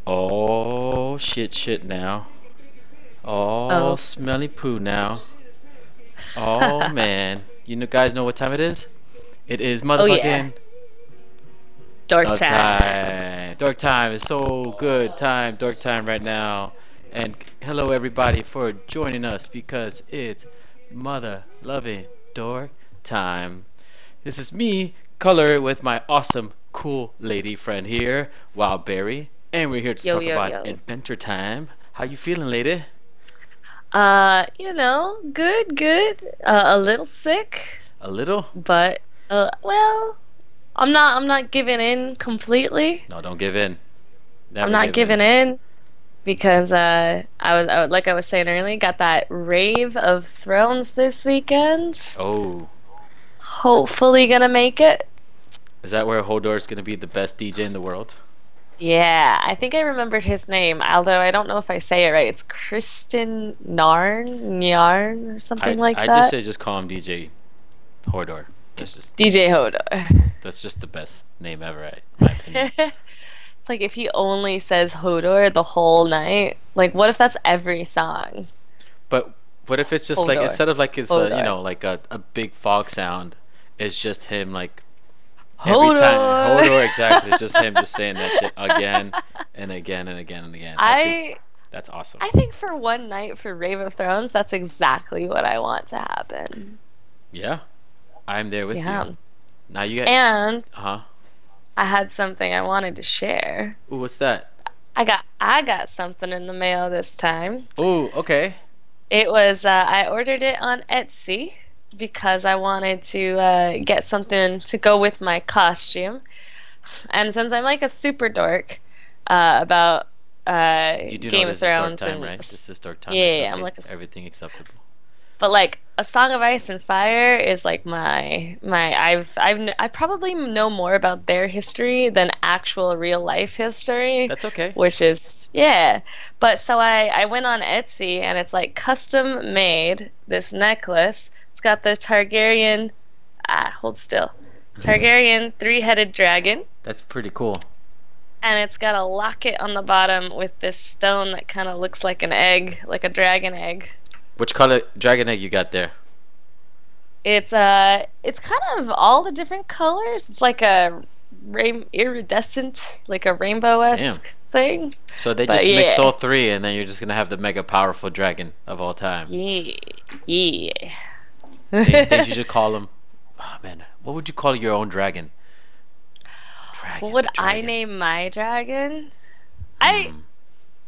Oh, shit now. Oh, Oh. smelly poo now. Oh, man. You know, guys know what time it is? It is Oh yeah. motherfucking Dork Dork Time. Time. Dork Time is so good time. Dork Time right now. And hello, everybody, for joining us because it's mother loving Dork Time. This is me, Color, with my awesome, cool lady friend here, Wild Berry, and we're here to Yo talk yo about yo. Adventure Time. How you feeling, lady? Good, good. A little sick, A little? but well, I'm not giving in completely. No, don't give in. I'm Never not give in. giving in because like I was saying earlier, got that Rave of Thrones this weekend. Oh, Hopefully gonna make it. is that where Hodor's gonna be the best DJ in the world? Yeah, I think I remembered his name, although I don't know if I say it right. It's Kristen Narn or something like I just that. say just call him DJ Hodor. DJ Hodor. That's just the best name ever, right? In my opinion. It's like if he only says Hodor the whole night. Like, what if that's every song? But what if it's just like Hodor, instead of like it's a Hodor, like a big fog sound, it's just him like every time Hodor. Hodor exactly, it's just him just saying that shit again and again and again and again. I think I that's awesome. I think for one night for Rave of Thrones, that's exactly what I want to happen. Yeah, I'm there with you. Yeah. Now you get And huh? I had something I wanted to share. Ooh, what's that? I got something in the mail this time. Ooh, okay. It was I ordered it on Etsy because I wanted to get something to go with my costume. And since I'm like a super dork about You do know Game of this is dark Thrones time, and right? This is dark time. It's yeah, I'm okay. like Everything acceptable. but like A Song of Ice and Fire is like I probably know more about their history than actual real life history, That's okay. which is yeah. But so I went on Etsy and it's like custom made this necklace. It's got the Targaryen hold still. Targaryen three-headed dragon. That's pretty cool. And it's got a locket on the bottom with this stone that kind of looks like an egg, like a dragon egg. Which color dragon egg you got there? It's kind of all the different colors. It's like a iridescent, like a Damn. rainbow-esque thing. So they But just mix yeah. all three, and then you're just gonna have the mega powerful dragon of all time. Yeah. Yeah. They should call him. Oh man, what would you call your own dragon? What Dragon, would a I dragon. name my dragon? I Hmm.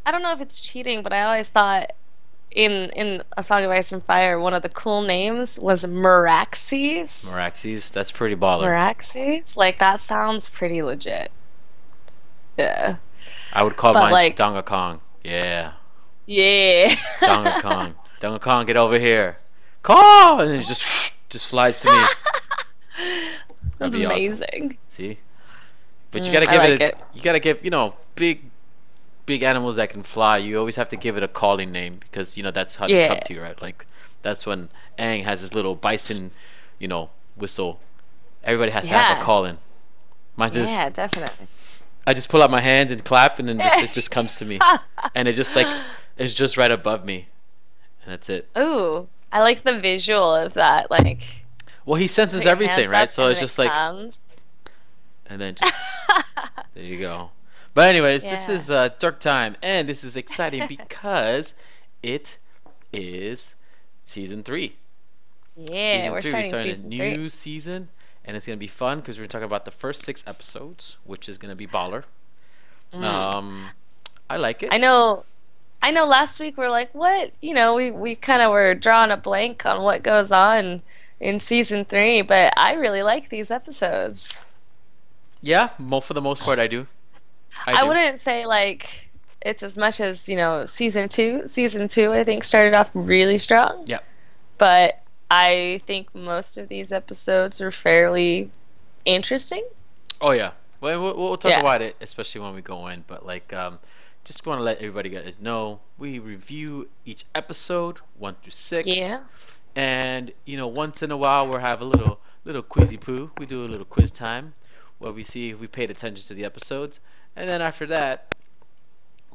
I don't know if it's cheating, but I always thought in A Song of Ice and Fire, one of the cool names was Meraxes. Meraxes, that's pretty baller. Meraxes? Like that sounds pretty legit. Yeah. I would call But mine like, Donga Kong. Yeah, yeah. Donga Kong. Donga Kong, get over here. Call, and it just flies to me. That'd That's be awesome. amazing. See, but you gotta I give like it. it. You gotta give big animals that can fly. You always have to give it a calling name because that's how they come Yeah. to you, right? Like that's when Aang has his little bison, whistle. Everybody has to have a Yeah. calling. Mine is Yeah, definitely. I just pull out my hands and clap, and then it just comes to me, and it just like it's just right above me, and that's it. Ooh, I like the visual of that. Like, Well, he you senses put your everything, hands right? up So and it's then it just like, comes. and then just there you go. But anyways, this Yeah. is Dark Time, and this is exciting because it is season three. Yeah, Season we're three, we're starting starting a season three. new season, and it's gonna be fun because we're talking about the first 6 episodes, which is gonna be baller. Mm. Um, I like I it. know. I know. Last week we're like, what? We kind of were drawing a blank on what goes on in season three, but I really like these episodes. Yeah, for the most part, I do. I I do. wouldn't say like it's as much as, season two. Season two, I think, started off really strong, Yeah. but I think most of these episodes are fairly interesting. Oh yeah. Well, we'll talk Yeah. about it, especially when we go in. But like, just want to let everybody guys know we review each episode 1 through 6, Yeah. and once in a while we'll have a little quizzy poo. We do a little quiz time where we see if we paid attention to the episodes, and then after that,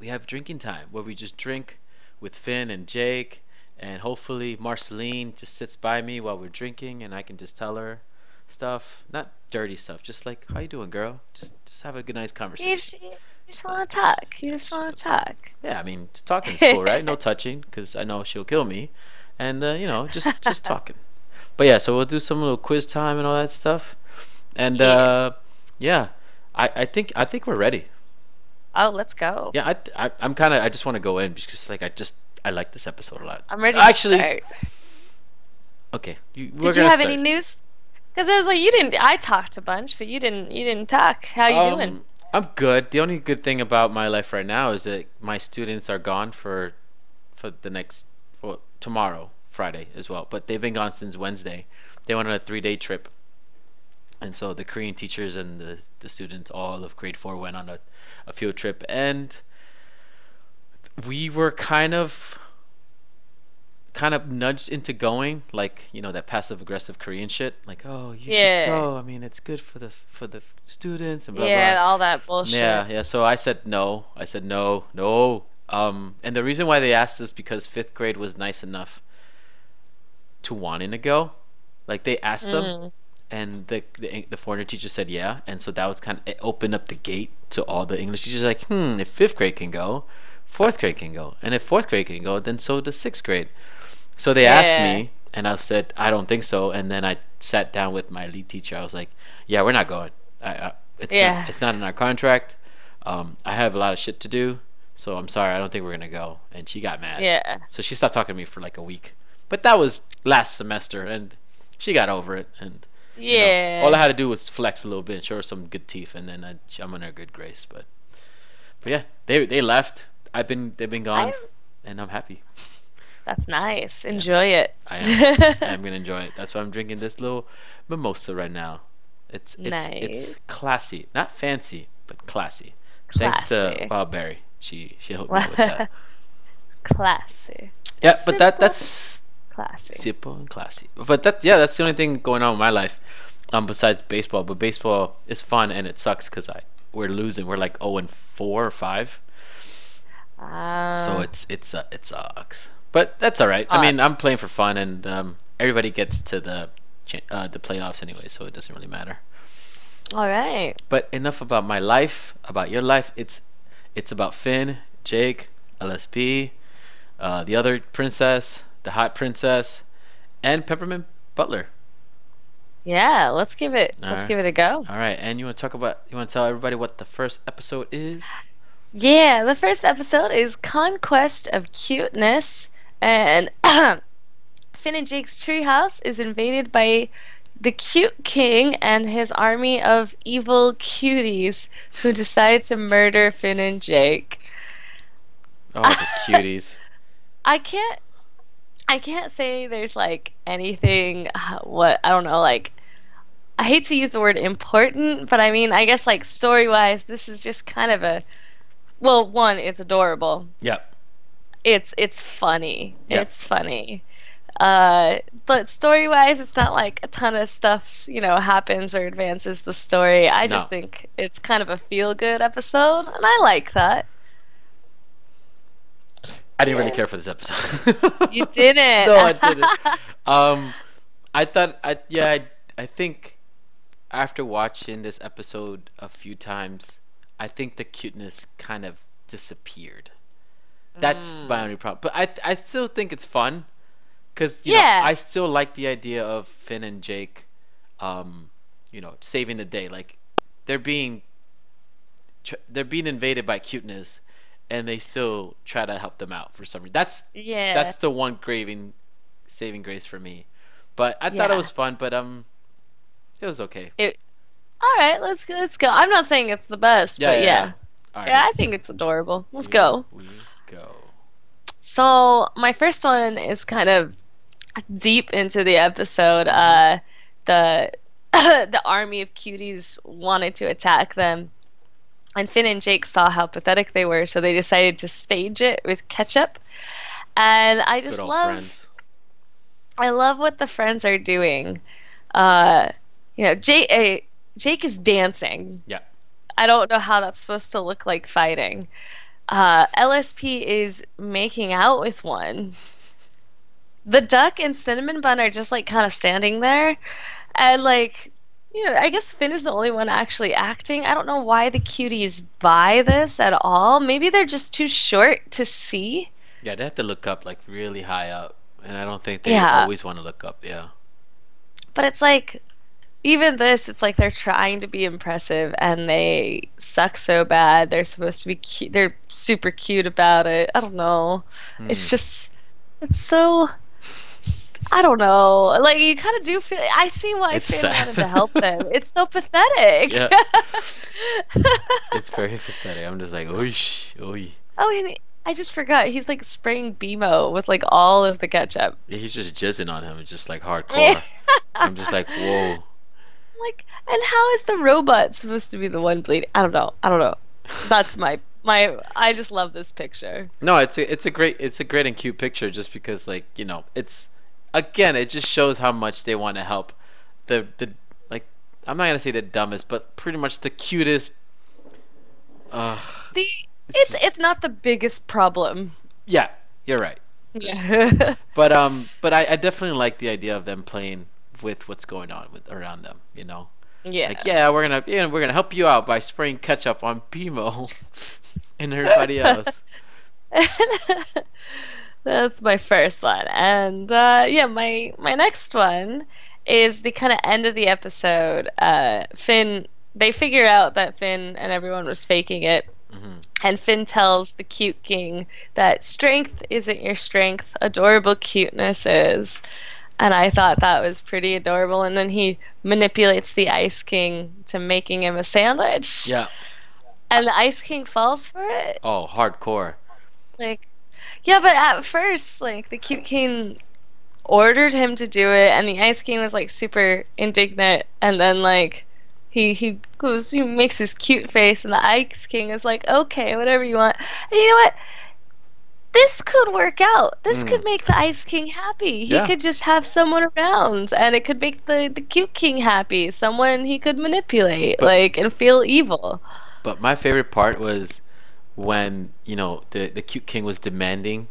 we have drinking time where we just drink with Finn and Jake, and hopefully Marceline just sits by me while we're drinking, and I can just tell her stuff, not dirty stuff, just like how you doing, girl? Just have a good, nice conversation. You just Nice want to conversation. talk. You Yeah, just just want want to to talk. talk. Yeah, I mean, just talking is cool, right? No touching, because I know she'll kill me, and just talking. But yeah, so we'll do some little quiz time and all that stuff, and Yeah. yeah, I think we're ready. Oh, let's go. Yeah, I'm kind of I just want to go in because like I like this episode a lot. I'm ready to Actually, start. okay, we're Did you gonna have any start. news? Because I was like, you didn't. I talked a bunch, but you didn't talk. How you doing? I'm good. The only good thing about my life right now is that my students are gone for the next well tomorrow, Friday as well. But they've been gone since Wednesday. They went on a 3-day trip, and so the Korean teachers and the students, all of grade 4, went on a field trip, and we were kind of nudged into going, like that passive aggressive Korean shit, like, oh, you should Yeah. go. I mean, it's good for the students and blah blah. Yeah, all that bullshit. Yeah, yeah. So I said no. I said no, no. And the reason why they asked is because fifth grade was nice enough to wanting to go. Like they asked them, Mm. and the foreigner teacher said yeah, and so that was kind of it opened up the gate to all the English teachers. Like, if fifth grade can go, fourth grade can go, and if fourth grade can go, then so does sixth grade. So they asked Yeah. me, and I said I don't think so. And then I sat down with my lead teacher. I was like, "Yeah, we're not going. It's not. Yeah. It's not in our contract. I have a lot of shit to do, so I'm sorry. I don't think we're gonna go." And she got mad, Yeah. so she stopped talking to me for like a week. But that was last semester, and she got over it. And all I Yeah. had to do was flex a little bit and show her some good teeth, and then I'm on her good grace. But yeah, they left. They've been gone, I. and I'm happy. That's nice. Yeah. Enjoy it. I am. I am gonna enjoy it. That's why I'm drinking this little mimosa right now. It's Nice. classy, not fancy, but classy. Thanks to Classy. Wild Berry. She hooked me up with that. Classy. Yeah, but Simple, that's classy. simple and classy. But that's the only thing going on in my life. Besides baseball, but baseball is fun and it sucks because we're losing. We're like 0-4 or 5. So Uh, it sucks, but that's all right. I oh, mean, I'm playing for fun, and everybody gets to the playoffs anyway, so it doesn't really matter. all right. But enough about my life, about your life. It's about Finn, Jake, LSP, the other princess, the hot princess, and Peppermint Butler. Yeah, All let's right, give it a go. all right. And you want to tell everybody what the first episode is? Yeah, the first episode is Conquest of Cuteness, and Finn and Jake's treehouse is invaded by the cute king and his army of evil cuties who decide to murder Finn and Jake. Oh, the cuties. I can't I can't say there's like anything what I don't know like I hate to use the word important, but I mean I guess like story-wise this is just kind of a well, one, it's adorable. Yep, It's funny. yep. It's funny. But story-wise, it's not like a ton of stuff, happens or advances the story. I just No, think it's kind of a feel-good episode, and I like that. I didn't really Yeah. care for this episode. You didn't. No, I didn't. Um, I thought I think after watching this episode a few times, I think the cuteness kind of disappeared. That's my Mm. only problem. But I still think it's fun because Yeah. I still like the idea of Finn and Jake, saving the day. Like they're being they're being invaded by cuteness, and they still try to help them out for some reason. Yeah. That's the one craving saving grace for me. But I thought it Yeah. was fun, but it was okay. It, all right, let's go. I'm not saying it's the best, Yeah, but yeah, yeah. yeah. All Yeah, right, I think it's adorable. Let's here go. we go. So, my first one is kind of deep into the episode. Mhm. The the army of cuties wanted to attack them, and Finn and Jake saw how pathetic they were, so they decided to stage it with ketchup. And Good old friends. I love what the friends are doing. Uh, Jake is dancing. Yeah. I don't know how that's supposed to look like fighting. LSP is making out with one. The duck and cinnamon bun are just like kind of standing there, and like, I guess Finn is the only one actually acting. I don't know why the cuties buy this at all. Maybe they're just too short to see. Yeah, they have to look up like really high up, and I don't think they Yeah, always want to look up. Yeah. but it's like even this, it's like they're trying to be impressive and they suck so bad. They're supposed to be cute. They're super cute about it. I don't know. Hmm. It's just, it's so, I don't know. Like, you kind of do feel, I see why It's Finn sad. wanted to help them. It's so pathetic. Yeah. It's very pathetic. I'm just like, oish, oi. Oh, and I just forgot. He's like spraying BMO with like all of the ketchup. Yeah, he's just jizzing on him. It's just like hardcore. I'm just like, whoa. Like, and how is the robot supposed to be the one bleeding? I don't know. I don't know. That's my. I just love this picture. No, it's a great and cute picture just because like, it's again, it just shows how much they want to help the like I'm not gonna say the dumbest, but pretty much the cutest. uh The it's it's just it's not the biggest problem. yeah, you're right. Yeah. But I definitely like the idea of them playing with what's going on with around them, like, Yeah. yeah, we're gonna help you out by spraying ketchup on Bimo and everybody else. That's my first one. And yeah, my next one is the kind of end of the episode. Finn, they figure out that Finn and everyone was faking it. Hmm. And Finn tells the cute king that strength isn't your strength, adorable cuteness is. And I thought that was pretty adorable. And then he manipulates the Ice King to making him a sandwich. Yeah. And the Ice King falls for it. Oh, hardcore. Like, yeah, but at first, like, the cute king ordered him to do it, and the Ice King was, like, super indignant. And then, like, he makes his cute face, and the Ice King is like, okay, whatever you want. And you know what? This could work out. This Mm. could make the Ice King happy. He Yeah. could just have someone around, and it could make the cute king happy. Someone he could manipulate, But like, and feel evil. but my favorite part was when the cute king was demanding,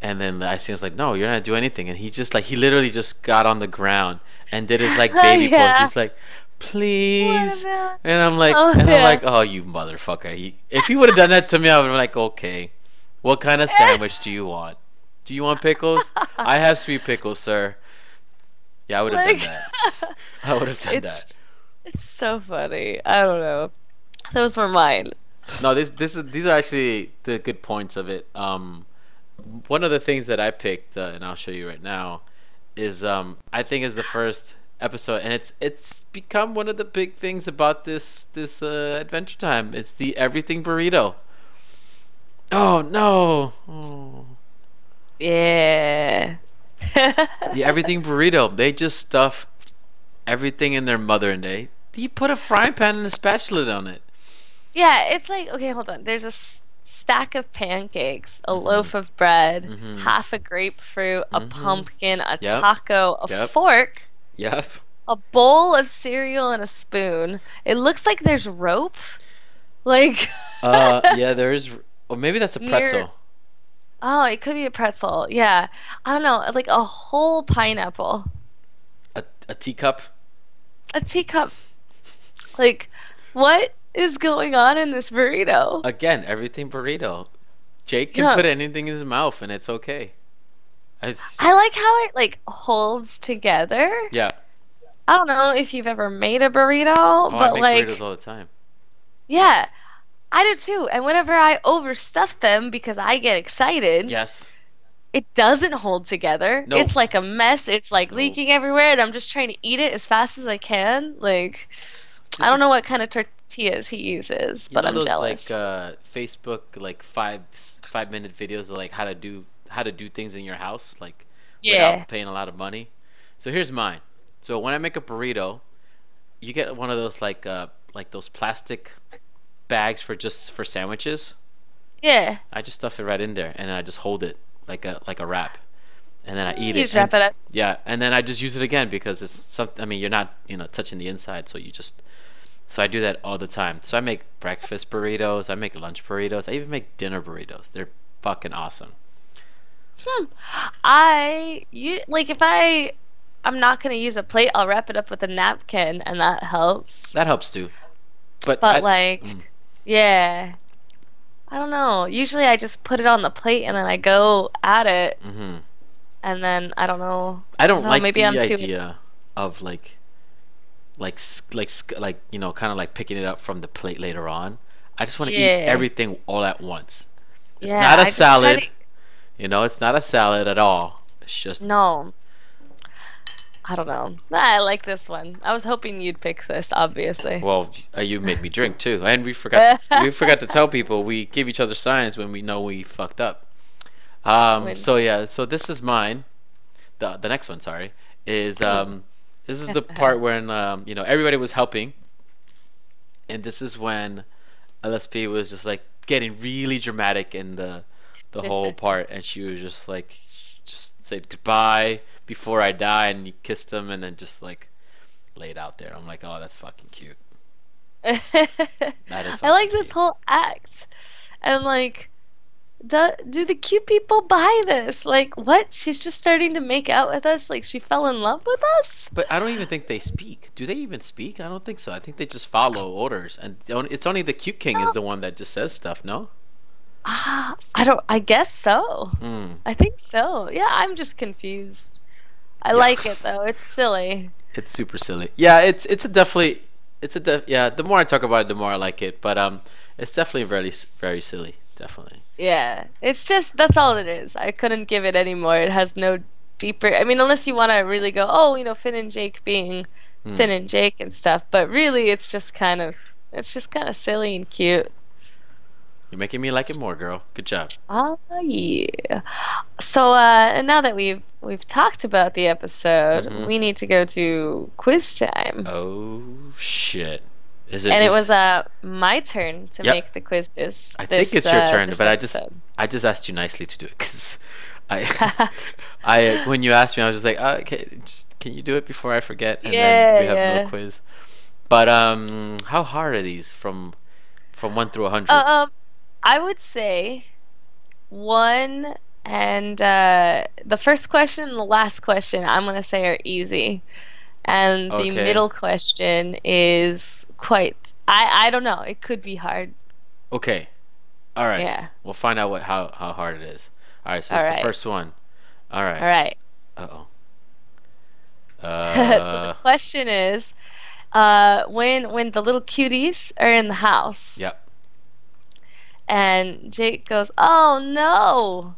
and then the Ice King was like, no, you're not do anything, and he literally just got on the ground and did his like baby pose. Yeah. He's like, What please, about? and I'm like, Oh, yeah. oh, you motherfucker. If he would have done that to me, I would have been like, okay, what kind of sandwich do you want? Do you want pickles? I have sweet pickles, sir. Yeah, I would have done Like, that. I would have done that. it's so funny. I don't know. Those were mine. No, these are actually the good points of it. One of the things that I picked, and I'll show you right now, is I think is the first episode, and it's become one of the big things about this Adventure Time. It's the everything burrito. Oh no! Oh. Yeah. The everything burrito. They just stuff everything in their mother, and they put a frying pan and a spatula on it. Yeah, it's like, okay, hold on. There's a stack of pancakes, a Mhm. loaf of bread, Mhm. half a grapefruit, a Mhm. pumpkin, a Yep. taco, a Yep. fork, Yep. a bowl of cereal, and a spoon. It looks like there's rope, like Yeah, there is. Or maybe that's a near. pretzel. Oh, it could be a pretzel. Yeah. I don't know, like a whole pineapple, A teacup. a teacup. Like, what is going on in this burrito? Again, everything burrito. Jake can Yeah. put anything in his mouth and it's okay. I It's like how it like holds together. yeah. I don't know if you've ever made a burrito, Oh, I but make burritos like, all the time. yeah, I do too. And whenever I overstuff them because I get excited, Yes. it doesn't hold together. No. It's like a mess. It's like No. leaking everywhere, and I'm just trying to eat it as fast as I can. Like, I This don't know is what kind of tortillas he uses, you but know I'm those like jealous. Facebook like 5 minute videos of like how to do things in your house like Yeah. without paying a lot of money. So here's mine. So when I make a burrito, you get one of those like those plastic bags for sandwiches. Yeah. I just stuff it right in there and I just hold it like a wrap. and then I eat You it. just And wrap it up. yeah, and then I just use it again because it's something. I mean, you're not touching the inside, so you just so I do that all the time. So I make breakfast That's, burritos, I make lunch burritos, I even make dinner burritos. They're fucking awesome. hmm. If I'm not gonna use a plate, I'll wrap it up with a napkin, and that helps. That helps too. But But I like, mm, yeah, I don't know. Usually I just put it on the plate and then I go at it, mhm. and then I don't know. I I don't don't know. like Maybe the I'm too. idea of like like picking it up from the plate later on. I just want to eat Yeah, everything all at once. It's yeah. not a I just try to. salad, it's not a salad at all. It's just No, I don't know. I like this one. I was hoping you'd pick this, obviously. well, you made me drink too, and we forgot to tell people we give each other signs when we know we fucked up. When. So yeah, so this is mine. The next one, sorry, is this is the part when everybody was helping, and this is when LSP was just like getting really dramatic in the whole part, and she was just like just said goodbye before I die, and you kissed him, and then just like laid out there. I'm like, oh, that's fucking cute. I That is fucking like this cute. whole act. And like, do the cute people buy this? Like, what? She's just starting to make out with us? Like, she fell in love with us? But I don't even think they speak. Do they even speak? I don't think so. I think they just follow orders, and it's only the cute king is No. the one that just says stuff. No. I don't, I guess so. Hmm. I think so. Yeah, I'm just confused. I Yeah. like it though. It's silly. It's super silly. Yeah, it's a definitely yeah. The more I talk about it, the more I like it. But it's definitely very silly. Definitely. Yeah. It's just, that's all it is. I couldn't give it any more. It has no deeper, I mean, unless you want to really go, oh, Finn and Jake being Hmm. Finn and Jake and stuff. But really, it's just kind of silly and cute. You're making me like it more, girl. Good job. Ah, yeah. So, and now that we've talked about the episode, Mm-hmm. we need to go to quiz time. Oh shit. Is it And it was is? my turn to Yep. make the quizzes I think it's your turn, this but episode. I just asked you nicely to do it because I I when you asked me, I was just like, okay, can you do it before I forget? And then Yeah, we have a little yeah. quiz. But how hard are these from 1 through 100? Um, I would say one and the first question and the last question I'm gonna say are easy. And the Okay. middle question is quite, I don't know, it could be hard. Okay. All right. Yeah. We'll find out how hard it is. All right. So All it's the right. first one. All All right. right. Uh oh. So the question is, when the little cuties are in the house Yep. and Jake goes, "Oh no!"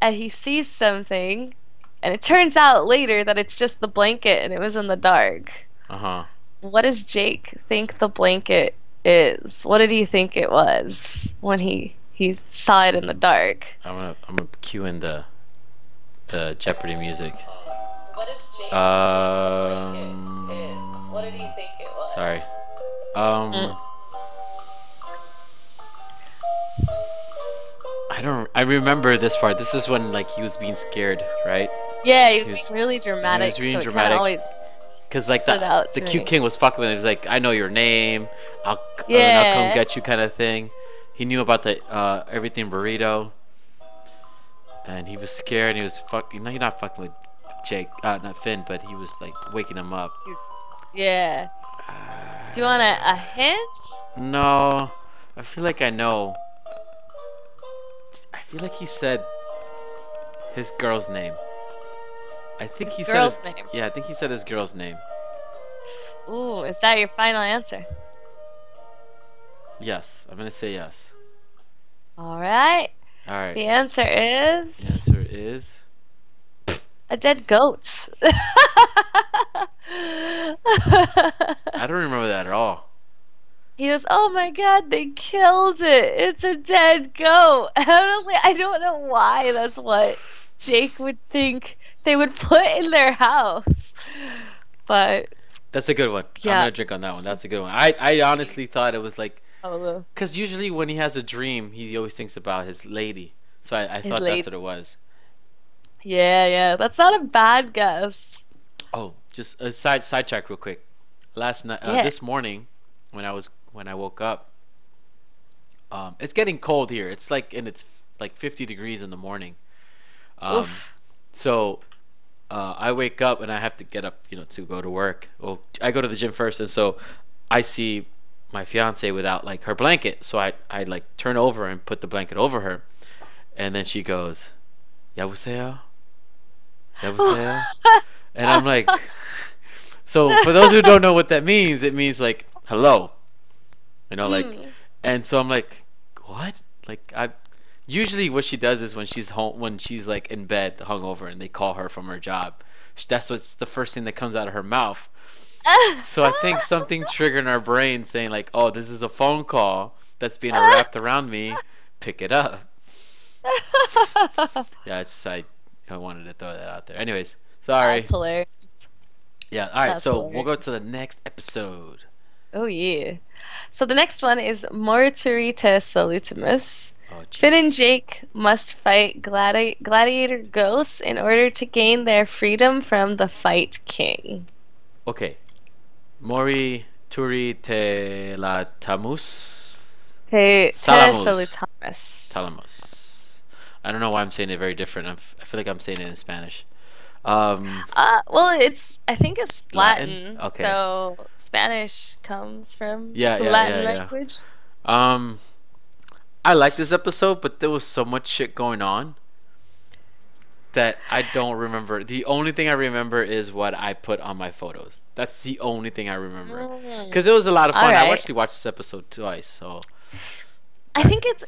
and he sees something, and it turns out later that it's just the blanket and it was in the dark. Uh huh. What does Jake think the blanket is? What did he think it was when he saw it in the dark? I'm gonna cue in the Jeopardy music. What does Jake think the blanket is? What did he Um. think it was? Sorry. Mm. Um. I don't. I remember this part. This is when like he was being scared, right? Yeah, he was He being was really he was dramatic, being so it kind of dramatic. always Cause like stood out the to cute me. king was fucking with him. He was like, I know your name. I'll come Yeah. get you, kind of thing. He knew about the everything burrito, and he was scared. He was fucking. No, he's not fucking with Jake, not Finn, but he was like waking him up. Yeah. Do you want a hint? No, I feel like I know. I feel like he said his girl's name. I think This he said his. girl's name. Yeah, I think he said his girl's name. Ooh, is that your final answer? Yes, I'm gonna say yes. All right. All right. The answer The is answer is. a dead goat. I don't remember that at all. He goes, "Oh my God, they killed it! It's a dead goat." I don't know why that's what Jake would think they would put in their house, but That's a good one. I'm yeah. gonna drink on that one. That's a good one. I honestly thought it was like, Oh, cause usually when he has a dream, he always thinks about his lady. So I his thought that's what lady. it was. Yeah, yeah. That's not a bad guess. Oh, just a sidetrack real quick. Last night, Yeah. this morning, when I woke up, it's getting cold here. It's like and it's like 50 degrees in the morning. Um, Oof. so I wake up and I have to get up, to go to work. Well, I go to the gym first, and so I see my fiance without like her blanket. So I like turn over and put the blanket over her, and then she goes, "여보세요? 여보세요?" And I'm like, so for those who don't know what that means, it means like hello, like, Mm. and so I'm like, what? Like I usually what she does is when she's home, when she's like in bed, hungover, and they call her from her job, that's what's the first thing that comes out of her mouth. So I think something triggered in our brain saying like, oh, this is a phone call that's being wrapped around me. Pick it up. Yeah, I wanted to throw that out there. Anyways, That's sorry. hilarious. Yeah, all right. That's So we'll go hilarious. to the next episode. Oh yeah. So the next one is Morturita Salutamus. Oh, Finn and jeez. Jake must fight gladiator ghosts in order to gain their freedom from the Fight King. Okay. Mori Turi Te La Tamus Te Salamus Salutamus. Talamus. I don't know why I'm saying it very different. I feel like I'm saying it in Spanish. Um, Well, I think it's Latin. Latin, Okay. so Spanish comes from, Yeah, it's a yeah, yeah, Latin yeah. language. Um, I like this episode, but there was so much shit going on that I don't remember. The only thing I remember is what I put on my photos. That's the only thing I remember. Mm. Because it was a lot of All fun. I right. actually watched this episode twice, so. I Alright. think it's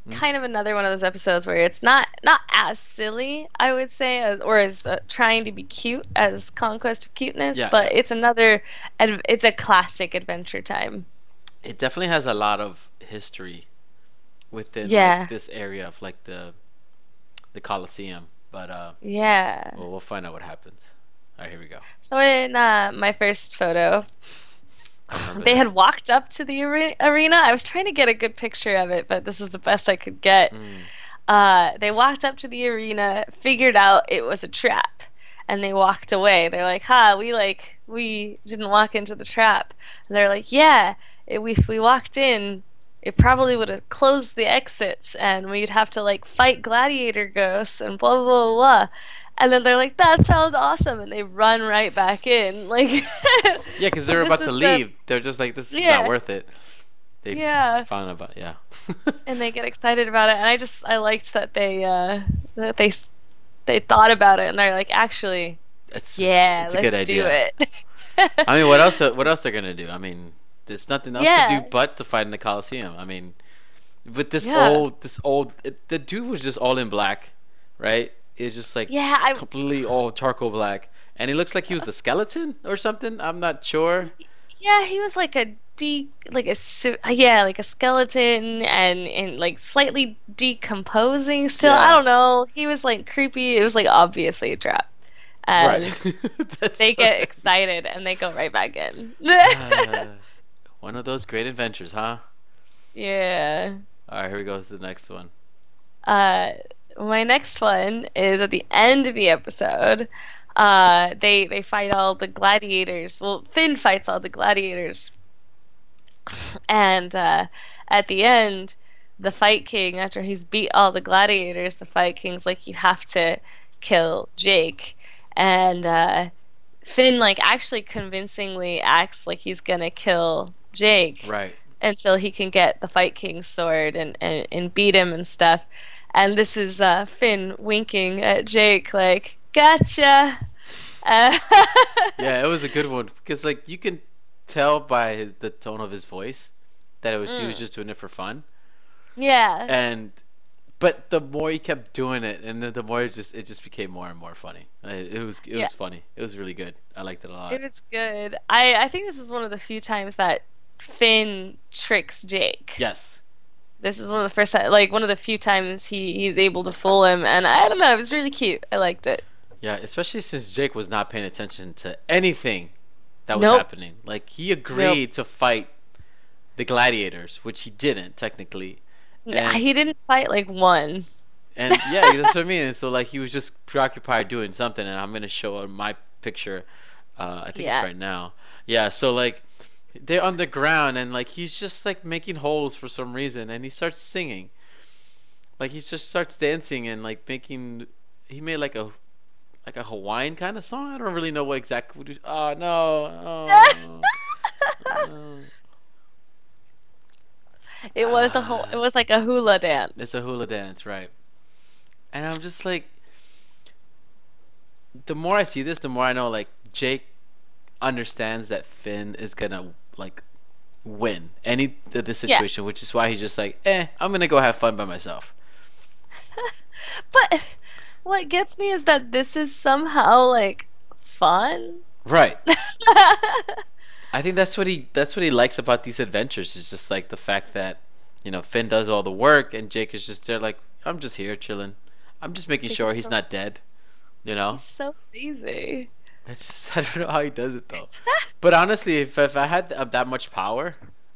Hmm? kind of another one of those episodes where it's not as silly, I would say, or as trying to be cute as Conquest of Cuteness, Yeah, but yeah. it's another, it's a classic Adventure Time. It definitely has a lot of history within like Yeah, this area of like the Colosseum. But yeah. we'll find out what happens. Alright, here we go. So in my first photo, I remember they had this. walked up to the arena. I was trying to get a good picture of it, but this is the best I could get. Mm, They walked up to the arena, figured out it was a trap, and they walked away. They're like, "Ha, we didn't walk into the trap." And they're like, "Yeah, if we walked in, it probably would have closed the exits, and we'd have to like fight gladiator ghosts and blah blah blah blah." And then they're like, "That sounds awesome," and they run right back in. Like, yeah, because so they're this about to is the leave. They're just like, this is not yeah worth it. They yeah. found about, yeah. And they get excited about it, and I liked that that they thought about it and they're like, actually, yeah, It's a good let's do idea. it. I mean, what else? What else they're gonna do? I mean, there's nothing else to do Yeah, but to fight in the Coliseum. I mean, with yeah, the dude was just all in black, right? It's just like yeah. completely all charcoal black, and he looks like he was a skeleton or something. I'm not sure. Yeah, he was like a yeah, like a skeleton and like slightly decomposing still. I Yeah, don't know. He was like creepy. It was like obviously a trap. right. And That's they get excited and they go right back in. uh, one of those great adventures, huh? Yeah. All right, here we go to the next one. Uh, my next one is at the end of the episode. They fight all the gladiators. Well, Finn fights all the gladiators, and at the end, the Fight King, after he's beat all the gladiators, the Fight King's like, you have to kill Jake, and Finn like actually convincingly acts like he's gonna kill Jake Right. until he can get the Fight King's sword and beat him and stuff. And this is Finn winking at Jake like, "Gotcha." Uh, Yeah, it was a good one because like you can tell by the tone of his voice that he was mm, just doing it for fun. yeah, And but the more he kept doing it, and the more it just became more and more funny. It yeah, was funny. It was really good. I liked it a it lot. was good. I think this is one of the few times that Finn tricks Jake. Yes. This is one of the first time, like one of the few times he's able to fool him, and I don't know, it was really cute. I liked it. Yeah, especially since Jake was not paying attention to anything that was Nope, happening. Like he nope. agreed to fight the gladiators, which he didn't technically. And He didn't fight like one. And yeah, that's what I mean. And so like he was just preoccupied doing something, and I'm gonna show my picture. I think it's Yeah. right now. Yeah, so like they're on the ground, and like he's just like making holes for some reason, and he starts singing. Like he just starts dancing and like making. He made like a Hawaiian kind of song. I don't really know what exactly. Oh no! Oh no! It Ah, was like a hula it's dance. a hula dance, right? And I'm just like, the more I see this, the more I know like Jake understands that Finn is gonna like win any the Yeah. situation, which is why he's just like, I'm gonna go have fun by myself. But what gets me is that this is somehow like fun. Right. I think that's what he likes about these adventures. Is just like the fact that Finn does all the work and Jake is just there like, I'm just here chilling. I'm just making Jake sure is he's so not dead. You know. he's so lazy. It's just, I don't know how he does it though. But honestly, if I had that much power,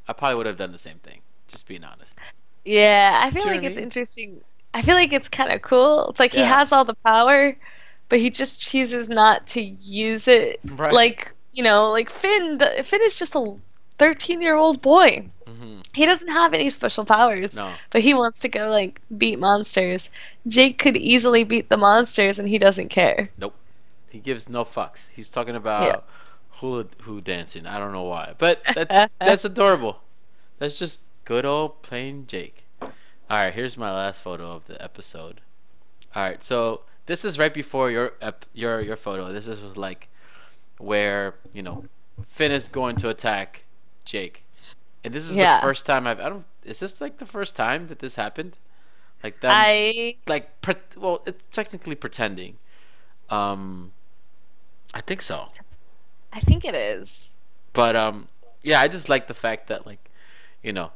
I probably would have done the same thing. Just being honest. Yeah, I feel Do you know like what I it's mean? interesting. I feel like it's kind of cool. It's like he Yeah. has all the power, but he just chooses not to use it. Right. Like, like Finn is just a 13-year-old boy. Hmm. He doesn't have any special powers, No. but he wants to go like beat monsters. Jake could easily beat the monsters and he doesn't care. Nope. He gives no fucks. He's talking Yeah. about hula hoo dancing. I don't know why, but that's adorable. That's just good old plain Jake. All right, here's my last photo of the episode. All right, so this is right before your photo. This is like where Finn is going to attack Jake, and this is the Yeah. first time I don't. Is this like the first time that this happened? Like them, I like well, it's technically pretending. Um, I think so. I think it is. But yeah, I just like the fact that like you know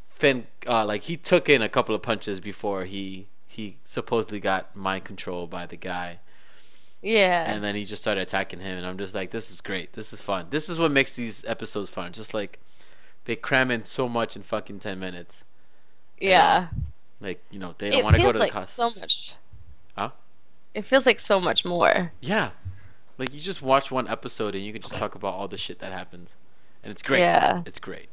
Finn like he took in a couple of punches before he supposedly got mind control by the guy, Yeah. and then he just started attacking him, and I'm just like, this is great, this is fun, this is what makes these episodes fun. Just like they cram in so much in fucking 10 minutes, you know, Yeah. like they don't It want to go feels to the like so cost. much. Huh? It feels like so much more. Yeah, like you just watch one episode and you can just talk about all the shit that happens, and it's great. Yeah. It's great.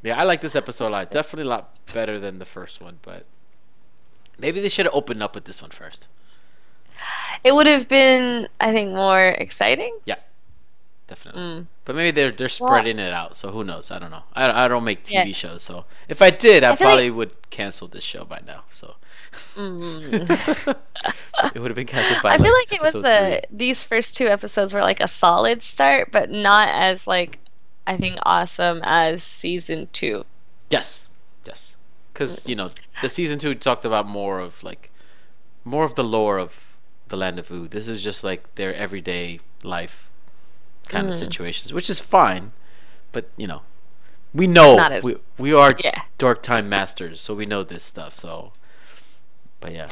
Yeah, I like this episode a lot. It's definitely a lot better than the first one, but maybe they should have opened up with this one first. It would have been, I think, more exciting. Yeah, definitely. Mm. But maybe they're Well, spreading it out, so who knows? I don't know. I don't make yeah. TV shows, so if I did, I I feel like probably would cancel this show by now. So mm. it would have been canceled by I feel like like it was episode three. these first two episodes were like a solid start, but not as like I think awesome as season two. Yes, yes, because Mm. the season two talked about more of the lore of the Land of Ood. This is just like their everyday life kind of Mm. situations, which is fine. But we know Not we as we are yeah. Dork Time masters, so we know this stuff. So, but yeah.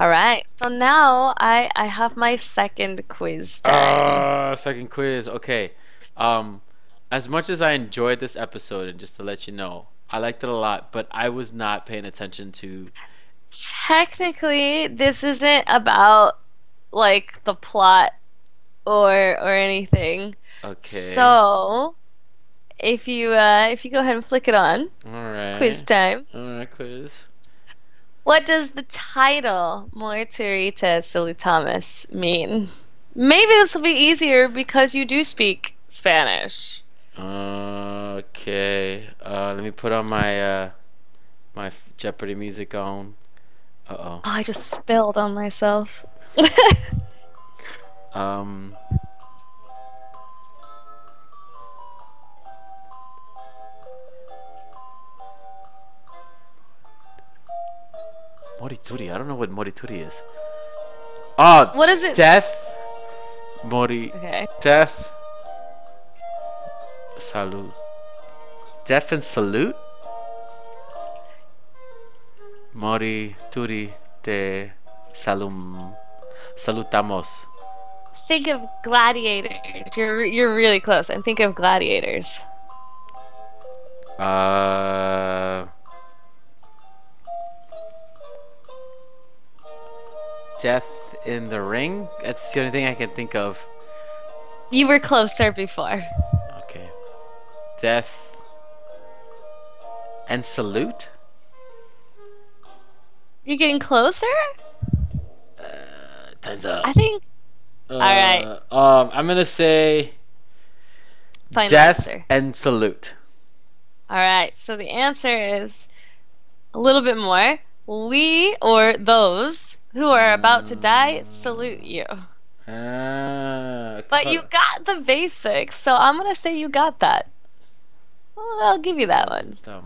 All right. So now I have my second quiz time. Second quiz. Okay. Um, as much as I enjoyed this episode, and just to let you know, I liked it a lot, but I was not paying attention to. Technically, this isn't about like the plot or anything. Okay. So, if you go ahead and flick it on, All quiz right. time. All right. Quiz. What does the title Morturita Salutamus mean? Maybe this will be easier because you do speak Spanish. Okay. Let me put on my Jeopardy music on. Uh Oh, I just spilled on myself. oh. Morituri. I don't know what Morituri is. Oh, What is it? death. Mori. Okay. Death. Salute. Death and salute. Morituri de salum. Salutamos. Think of gladiators. You're really close. And think of gladiators. Uh. Death in the Ring? That's the only thing I can think of. You were closer before. Okay. Death and Salute? You getting closer? Time's up. I think. All right. I'm gonna say Final Death answer. and Salute. All right. So the answer is a little bit more. We or those who are about to die salute you. But Hold you on. got the basics, so I'm gonna say you got that. Well, I'll give you that one. So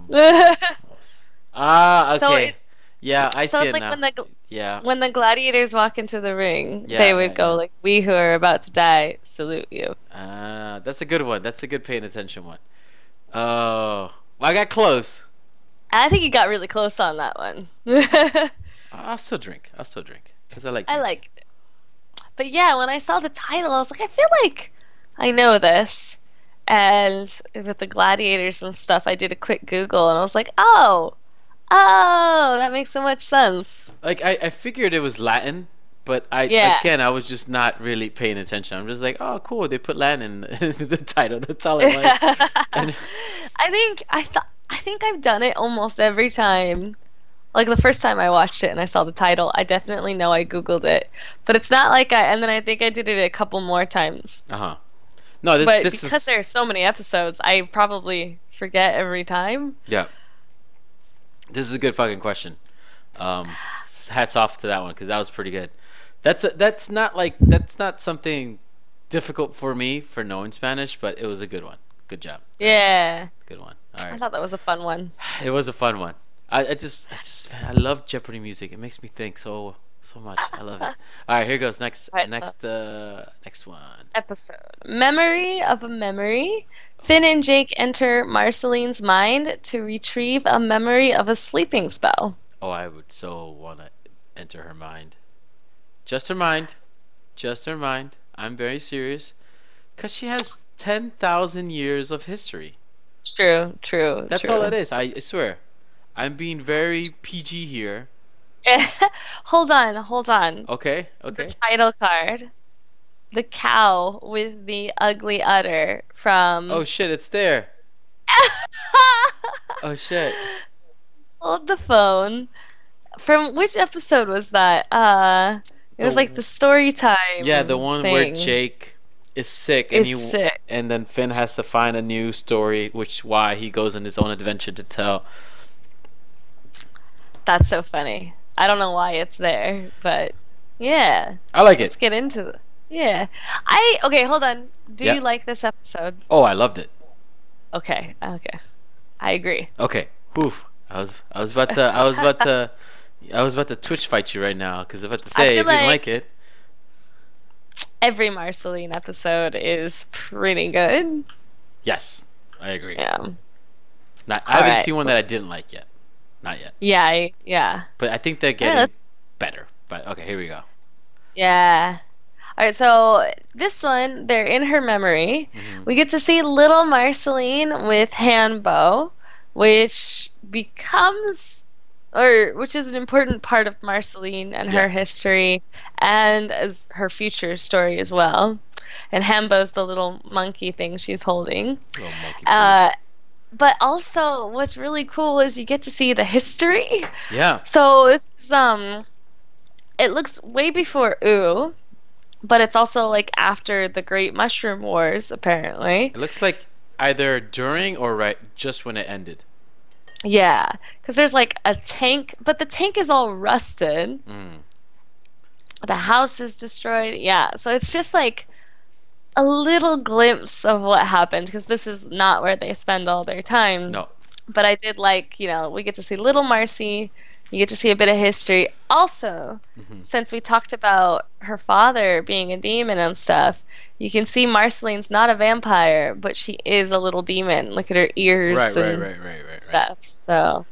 Okay. Yeah, I so see it's it like now. Yeah. when the gladiators walk into the ring, they Yeah, yeah, would go yeah. like, "We who are about to die salute you." That's a good one. That's a good paying attention one. Oh, well, I got close. And I think you got really close on that one. I'll still drink. I'll still drink because I like I drinking. liked it. But yeah, when I saw the title, I was like, I feel like I know this. And with the gladiators and stuff, I did a quick Google and I was like, oh, that makes so much sense. Like I figured it was Latin, but Yeah. I was just not really paying attention. I'm just like, oh, cool, they put Latin in the title. That's all it was. And I think I've done it almost every time. Like the first time I watched it and I saw the title, I definitely know I Googled it. But it's not like and then I think I did it a couple more times. uh-huh. No, But this because is there are so many episodes, I probably forget every time. yeah. This is a good fucking question. Hats off to that one because that was pretty good. That's not something difficult for me for knowing Spanish, but it was a good one. Good job. Yeah. Good one. All I right. thought that was a fun one. It was a fun one. Man, I love Jeopardy music. It makes me think so much. I love it. All right, here goes. Alright, so Next one. episode. Memory of a memory. Finn and Jake enter Marceline's mind to retrieve a memory of a sleeping spell. Oh, I would so want to enter her mind. Just her mind. Just her mind. I'm very serious. Because she has 10,000 years of history. True, true, That's all it true. is. I swear. I'm being very PG here. Hold on, hold on. Okay, The okay. title card. The cow with the ugly udder Oh from shit, it's there. Oh shit. Hold the phone. From which episode was that? It was like The the story Yeah, the time one where thing Jake is sick is sick. and then Finn has to find a new story, which why he goes on his own adventure to tell. That's so funny. I don't know why it's there, but yeah. I like it. Let's get into it. Yeah. Okay, hold on. Do you Yep. like this episode? Oh, I loved it. Okay, okay. I agree. Okay. Oof. I was about to Twitch fight you right now because I was about to I say feel if you didn't like like it. every Marceline episode is pretty good. Yes, I agree. Yeah. Not, I All haven't right. seen one that I didn't like yet. Not yet. Yeah, yeah. But I think they're All right, getting let's better. But okay, here we go. yeah. All right, so this one, they're in her memory. Hmm. We get to see little Marceline with Hanbo, which becomes, or which is an important part of Marceline and Yeah. her history, and as her future story as well. And Hanbo's the little monkey thing she's holding. Little monkey please. Uh, but also, what's really cool is you get to see the history. Yeah. So this is, it looks way before Ooh. But it's also like after the Great Mushroom Wars, apparently. It looks like either during or right just when it ended. Yeah, because there's like a tank, but the tank is all rusted. Mm. The house is destroyed. Yeah, so it's just like a little glimpse of what happened because this is not where they spend all their time. No. But I did like, we get to see little Marcy. You get to see a bit of history. Also, Hmm. since we talked about her father being a demon and stuff, you can see Marceline's not a vampire, but she is a little demon. Look at her ears and Right. stuff. So,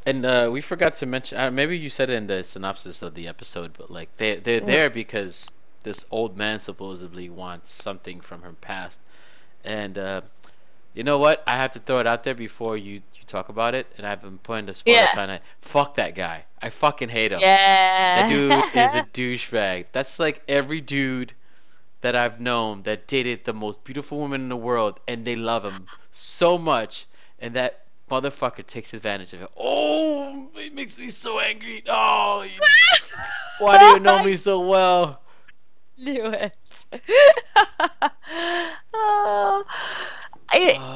And we forgot to mention. Maybe you said it in the synopsis of the episode, but like they're mm, there because this old man supposedly wants something from her past, and You know what? I have to throw it out there before you talk about it, and I've been putting the spoiler Yeah. sign. Fuck that guy. I fucking hate him. That dude is a Yeah. douchebag. That's like every dude that I've known that dated the most beautiful woman in the world, and they love him so much, and that motherfucker takes advantage of it. Oh, it makes me so angry. Oh, why do you know I me so well? knew it. Oh,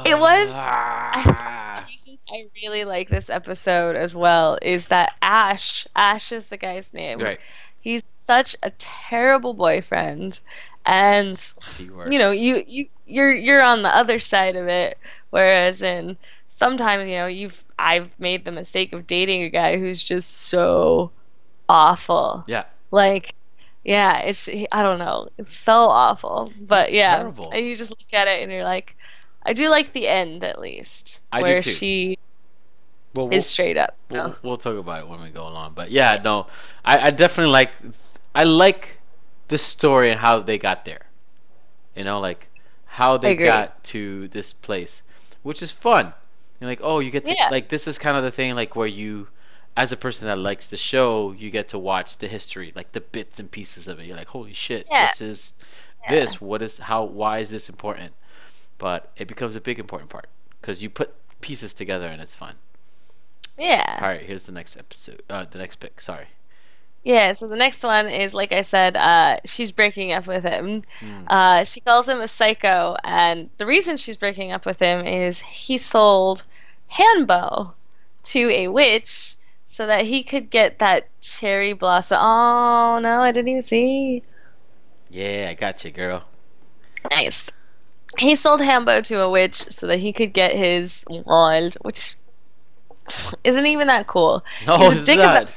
it was. I think the Ah, reasons I really like this episode as well is that Ash is the guy's name. right. He's such a terrible boyfriend, and The you know, worst. you're on the other side of it. Whereas in sometimes, you know, I've made the mistake of dating a guy who's just so awful. Yeah, Like, yeah, I don't know, it's so awful. But he's yeah, terrible. and you just look at it and you're like, I do like the end at least, I do where too. she Well, is we'll straight up. So we'll talk about it when we go along. But yeah, no, I definitely I like the story and how they got there. Like how I they agree. got to this place, which is fun. You're like, oh, you get to Yeah, like this is kind of the thing like where you, as a person that likes the show, you get to watch the history, like the bits and pieces of it. You're like, holy shit, yeah, this is yeah, this. What is how? Why is this important? But it becomes a big important part because you put pieces together and it's fun. yeah. All right, here's the next episode. The next pick. Sorry. Yeah, so the next one is, like I said, she's breaking up with him. Hmm. She calls him a psycho, and the reason she's breaking up with him is he sold Hanbo to a witch so that he could get that cherry blossom. Oh, no, I didn't even see. Yeah, I got you, girl. Nice. He sold Hambo to a witch so that he could get his wand, which isn't even that cool. No, He's a it's dick about not.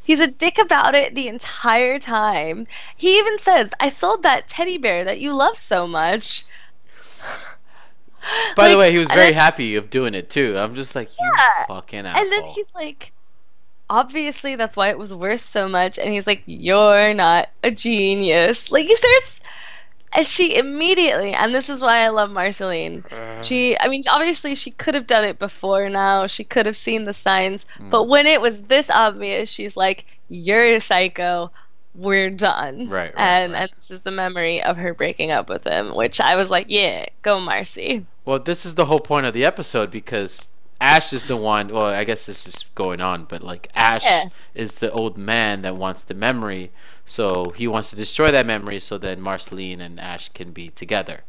He's a dick about it the entire time. He even says, "I sold that teddy bear that you love so much." By the way, Like, he was and then very happy of doing it too. I'm just like, you yeah, fucking and then asshole. he's like, obviously that's why it was worth so much, and he's like, "You're not a genius." Like he starts, and she immediately, and this is why I love Marceline. I mean, obviously she could have done it before now. She could have seen the signs, Mm. but when it was this obvious, she's like, "You're a psycho. We're done." Right, right, And right. this is the memory of her breaking up with him, which I was like, "Yeah, go Marcy." Well, this is the whole point of the episode because Ash is the one. Well, I guess this is going on, but like Ash Yeah, is the old man that wants the memory, so he wants to destroy that memory so then Marceline and Ash can be together.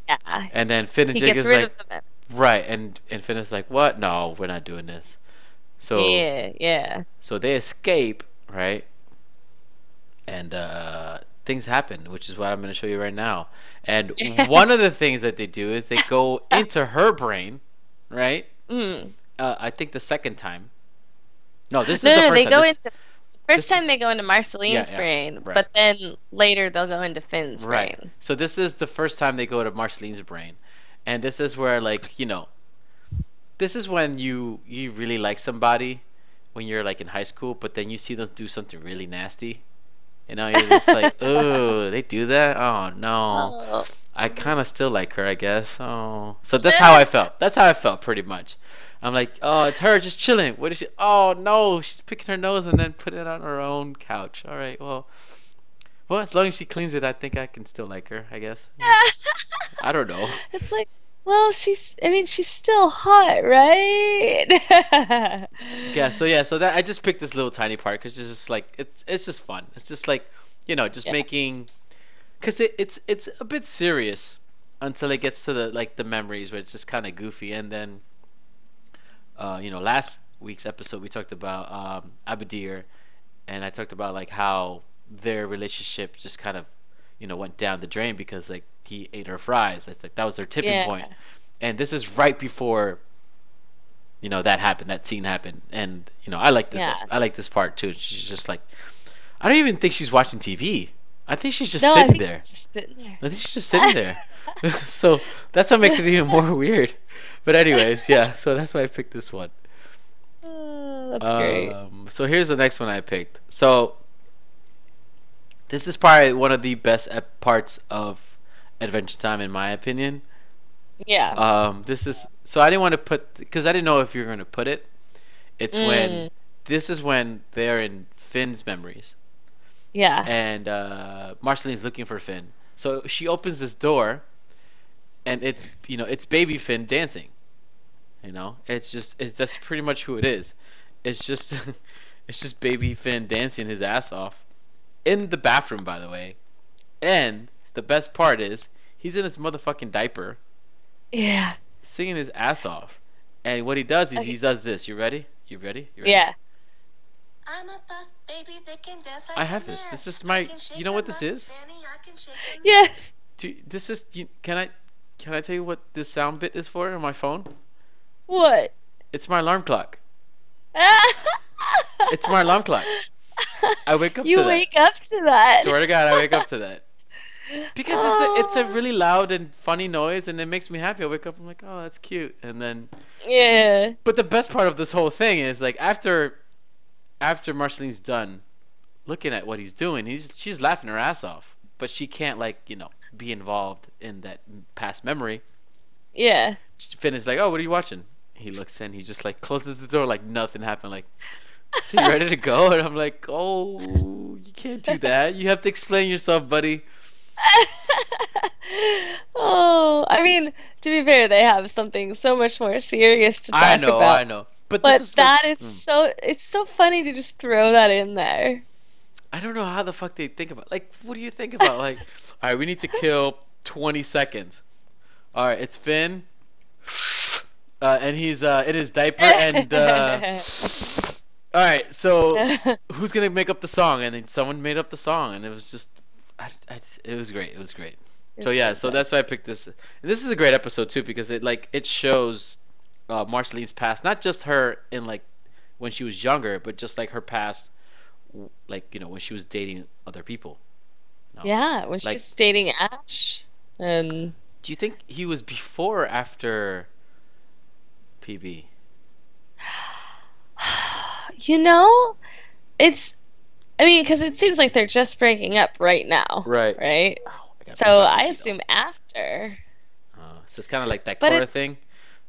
yeah. And then Finn and He Jake gets is rid like, of the memory. right, and Finn is like, what? No, we're not doing this. So Yeah, yeah. so they escape, right? And things happen, which is what I'm going to show you right now. And one of the things that they do is they go into her brain, right? Mm. I think the second time. No, this is No, the no, no. first They time. go into first This time is they go into yeah, Marceline's yeah, brain, right, but then later they'll go into Finn's right. brain. So this is the first time they go to Marceline's brain, and this is where this is when you really like somebody when you're like in high school, but then you see them do something really nasty. You're just like, oh, they do that? Oh no. Oh. I kind of still like her, I guess. Oh, so that's how I felt. That's how I felt pretty much. I'm like, oh, it's her just chilling. What is she? Oh no, she's picking her nose and then putting it on her own couch. All right, well, as long as she cleans it, I think I can still like her. I guess. I don't know. It's like, well, I mean, she's still hot, right? So that I just picked this little tiny part because it's just like it's just fun. It's just like just Yeah, making because it's a bit serious until it gets to the memories where it's just kind of goofy and then last week's episode we talked about Abadir and I talked about like how their relationship just kind of went down the drain because like he ate her fries. It's like that was their tipping yeah, point, and this is right before that happened, that scene happened, and yeah. I like this part too. She's just like I don't even think she's watching TV. I think she's just No, I sitting think there. she's just sitting there. I think she's just sitting there. So that's what makes it even more weird. But anyways, yeah. So that's why I picked this one. Oh, that's great. So here's the next one I picked. So this is probably one of the best parts of Adventure Time in my opinion. Yeah. This is so I didn't want to put because I didn't know if you were going to put it. It's when Mm. this is when they're in Finn's memories, Yeah. and Marceline's looking for Finn. So she opens this door, and it's it's baby Finn dancing. It's that's pretty much who it is. It's just it's just baby Finn dancing his ass off in the bathroom, by the way. And the best part is he's in his motherfucking diaper Yeah. singing his ass off. And what he does is he Okay. does this. You ready? You ready? You ready? Yeah. I'm a buff baby that can dance I like a have this. man. This is I my. can You shake know a what this butt is? fanny, I can shake a man. Yes. This is. Can I tell you what this sound bit is for on my phone? What? It's my alarm clock. It's my alarm clock. I wake up to You that. wake up to that. Swear to God, I wake up to that. Because it's a Oh. really loud and funny noise, and it makes me happy. I wake up, I'm like, oh, that's cute. And then, Yeah. but the best part of this whole thing is like after Marceline's done looking at what he's doing, she's laughing her ass off, but she can't like be involved in that past memory. Yeah. Finn is like, oh, what are you watching? He looks in, he just like closes the door like nothing happened. Like, so you ready to go? And I'm like, oh, you can't do that. You have to explain yourself, buddy. Oh, I mean, to be fair, they have something so much more serious to I talk know, about. I know. But this But is that is it's so funny to just throw that in there. I don't know how the fuck they think about. Like, what do you think about? Like, all right, we need to kill 20 seconds. All right, it's Finn, and he's in his diaper, and all right, so who's gonna make up the song? And then someone made up the song, and it was just, it was great. It was great. So It's yeah, so that's fantastic. why I picked this. And this is a great episode too because it shows Marceline's past, not just her in like when she was younger, but just like her past, like when she was dating other people. No, Yeah, when like, she's dating Ash. And do you think he was before or after PB? you know, it's I mean, because it seems like they're just breaking up right now, Right. right? Oh, I gotta pick So my I mosquito. assume after. So it's kind of like that But Cora it's thing.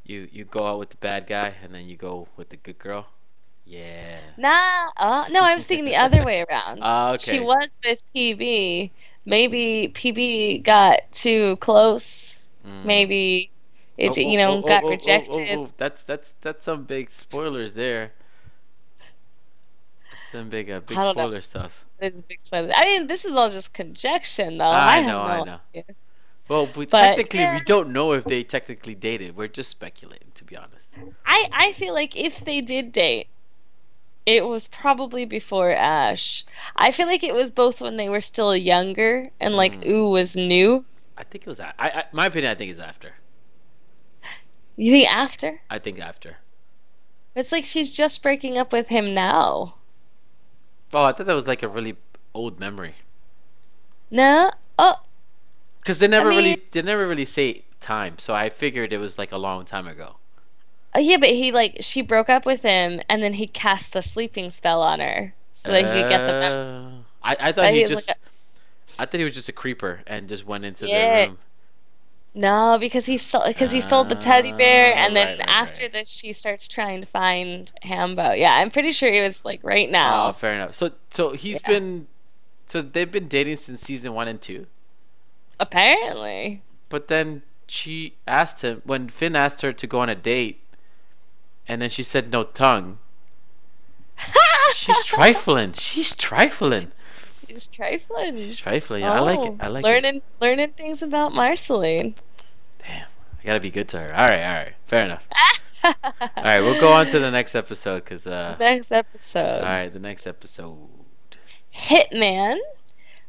You go out with the bad guy and then you go with the good girl. Yeah. nah. No, I was thinking the other way around. Ah, She okay. was with PB. Maybe PB got too close. Mm. Maybe Oh, it, oh, oh, oh, got oh, oh, oh, rejected. oh. That's some big spoilers there. Some big I don't know. spoiler stuff. There's a big spoiler. I mean, this is all just conjecture, though. I I have know, I no know. idea. Well, But technically yeah, we don't know if they technically dated. We're just speculating, to be honest. I feel like if they did date, it was probably before Ash. I feel like it was both when they were still younger and like Mm. Ooh was new. I think it was. My opinion, I think is after. You think after? I think after. It's like she's just breaking up with him now. Oh, I thought that was like a really old memory. No? Oh, Because I mean, they never really say time, so I figured it was like a long time ago. yeah, but she broke up with him and then he cast a sleeping spell on her so that he could get the mem I thought that he was like, I thought he was just a creeper and just went into their yeah, room. no, because he sold the teddy bear, and Right, then right, right. after this, she starts trying to find Hambo. Yeah, I'm pretty sure it was like right Oh, now. fair enough. So Yeah, they've been dating since season 1 and 2. apparently. But then she asked him when Finn asked her to go on a date, and then she said no tongue. She's trifling. She's trifling. She's She's trifling. trifling. Yeah, I like it. Oh, I like it. learning things about Marceline. Damn, I gotta be good to her. All right, fair enough. All right, we'll go on to the next episode, cause Next all episode. right, the next episode. Hitman.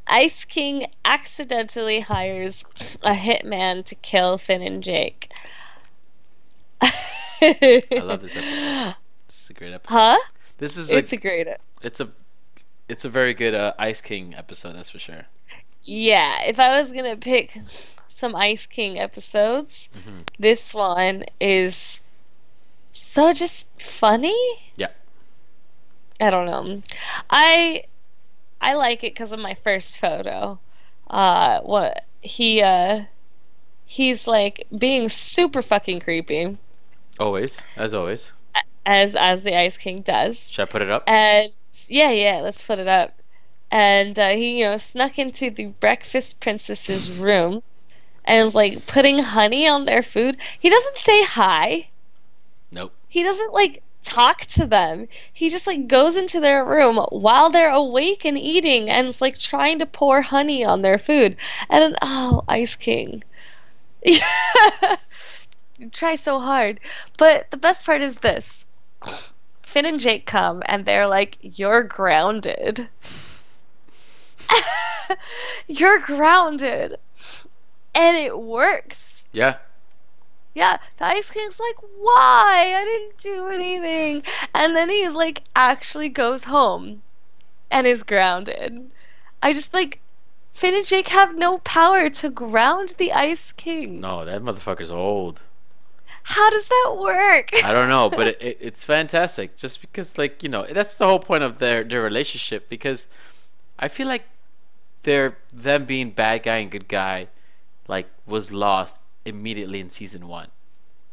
Ice King accidentally hires a hitman to kill Finn and Jake. I love this episode. This is a great episode. Huh? This is a It's a great. it's a it's a very good Ice King episode, that's for sure. Yeah, if I was gonna pick some Ice King episodes, Hmm. this one is so just funny. Yeah. I don't know. I I like it because of my first photo. What he's like being super fucking creepy, Always, as always. as the Ice King does. Should I put it up? And yeah, let's put it up. And he, snuck into the breakfast princess's room and was like putting honey on their food. He doesn't say hi. Nope. He doesn't like talk to them. He just like goes into their room while they're awake and eating and is like trying to pour honey on their food. And oh, Ice King. You try so hard. But the best part is this. Finn and Jake come and they're like, "You're grounded." You're grounded. And it works. Yeah. Yeah, the Ice King's like, "Why? I didn't do anything." And then he's like, actually goes home and is grounded. I just like, Finn and Jake have no power to ground the Ice King. No, that motherfucker's old. How does that work? I don't know, but it's fantastic. Just because, like, that's the whole point of their relationship. Because I feel like them being bad guy and good guy, like, was lost immediately in season one.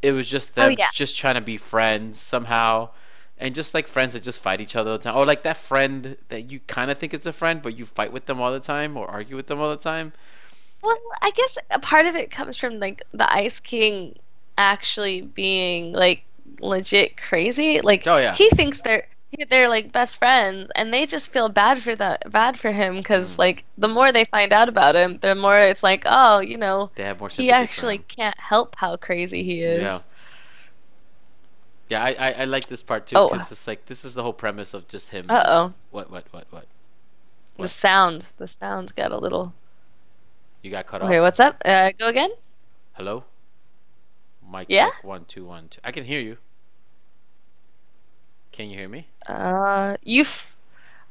It was just Oh them yeah. just trying to be friends somehow, and just like friends that just fight each other all the time, or like that friend that you kind of think is a friend, but you fight with them all the time or argue with them all the time. Well, I guess a part of it comes from like the Ice King actually being like legit crazy. Like Oh yeah. he thinks they're like best friends, and they just feel bad for him because Mm. like the more they find out about him, the more it's like, oh, They have more he sympathy for actually him. can't help how crazy he is. Yeah. Yeah, I like this part too Oh, because it's like this is the whole premise of just him. uh-oh. What? The What? sound got a little. You got cut Okay, off? what's up? Go again? Hello? Mic Yeah? check 1 2 1 2. I can hear you. Can you hear me?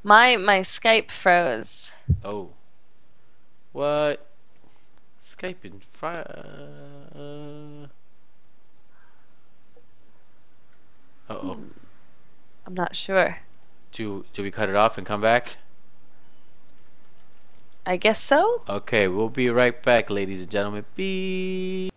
My Skype froze. Oh. What? Skype in uh-oh. Hmm, I'm not sure. Do we cut it off and come back? I guess so? Okay, we'll be right back, ladies and gentlemen. Beep.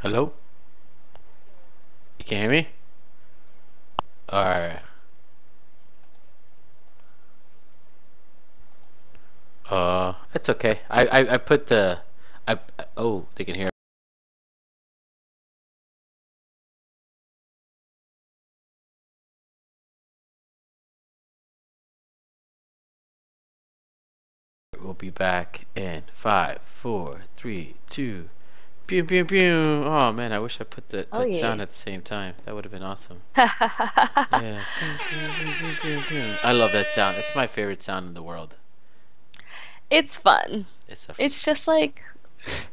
Hello? You can hear me? Alright. It's okay. I put the oh, they can hear. We'll be back in 5 4 3 2. Pew pew pew. Oh man, I wish I put Oh that yeah. sound at the same time. That would have been awesome. Yeah. Pew, pew, pew, pew, pew, pew. I love that sound. It's my favorite sound in the world. It's fun. It's a It's just like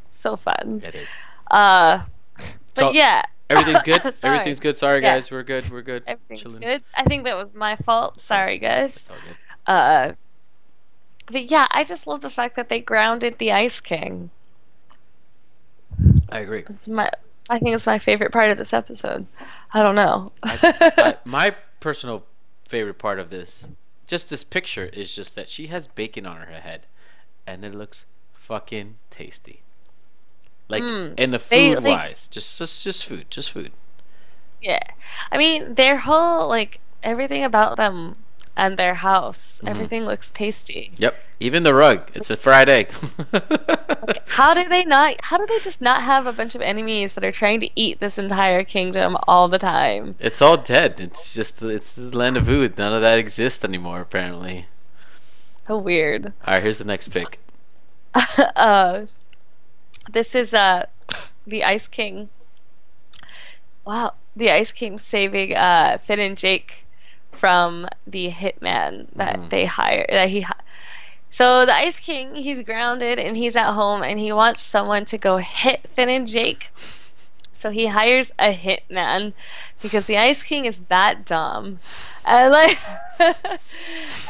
so fun. it is. Uh, but So yeah. everything's good. Sorry. Everything's good. Sorry Yeah, guys, we're good. We're good. everything's Chilling. good. I think that was my fault. It's all Sorry, good. guys. It's all good. Uh, but yeah, I just love the fact that they grounded the Ice King. I agree. It's my, I think it's my favorite part of this episode. I don't know. My personal favorite part of this, just this picture, is just that she has bacon on her head, and it looks fucking tasty. Like Mm, in the they food like wise, just food, just food. yeah. I mean, their whole like everything about them and their house, Hmm. everything looks tasty. Yep. Even the rug, it's a fried egg. Like, how do they just not have a bunch of enemies that are trying to eat this entire kingdom all the time? It's all dead. It's the land of food. None of that exists anymore apparently. So weird. All right, here's the next pick. uh, this is the Ice King. Wow, the Ice King saving Finn and Jake from the hitman that Hmm. they hire that he hi- So the Ice King, he's grounded and he's at home and he wants someone to go hit Finn and Jake. So he hires a hitman because the Ice King is that dumb. And like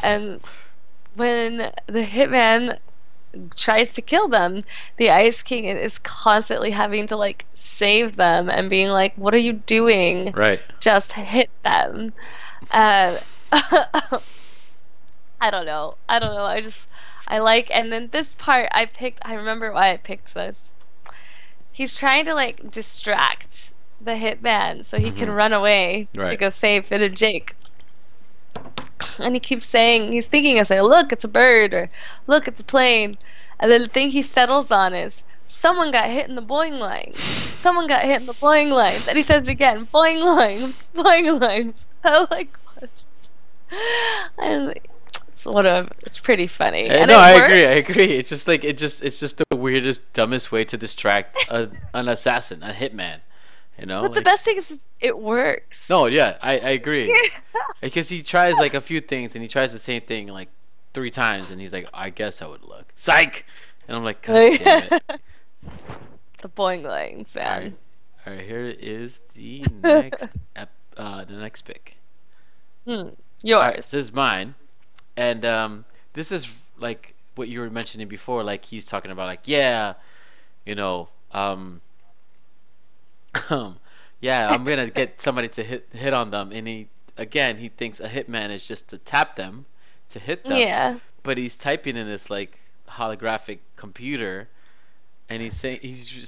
and when the hitman tries to kill them, the Ice King is constantly having to like save them and being like, "What are you doing? Right. Just hit them." Uh, I don't know. I don't know. I like, and then this part I picked. I remember why I picked this. He's trying to like distract the hitman so he can Hmm. run away to Right. go save Finn and Jake. And he keeps saying, he's thinking, I say, look, it's a bird, or look, it's a plane. And then the thing he settles on is, someone got hit in the boing lines. Someone got hit in the boing lines. And he says it again, boing lines, boing lines. I'm like, what? And it's pretty funny. And No, it I agree. I works. agree. It's just the weirdest, dumbest way to distract an assassin, a hitman. You know, But the like best thing is it works. no, yeah, I agree. Because he tries like a few things and he tries the same thing like 3 times and he's like, I guess I would look. Psych! And I'm like, God damn it. The boing lines, Alright. man. Alright, here is the next pick. Hmm. Alright, this Yours. is mine. And this is like what you were mentioning before, like he's talking about like, yeah, you know, um, yeah, I'm gonna get somebody to hit on them, and he thinks a hitman is just to tap them, to hit them, Yeah. but he's typing in this like holographic computer, and he's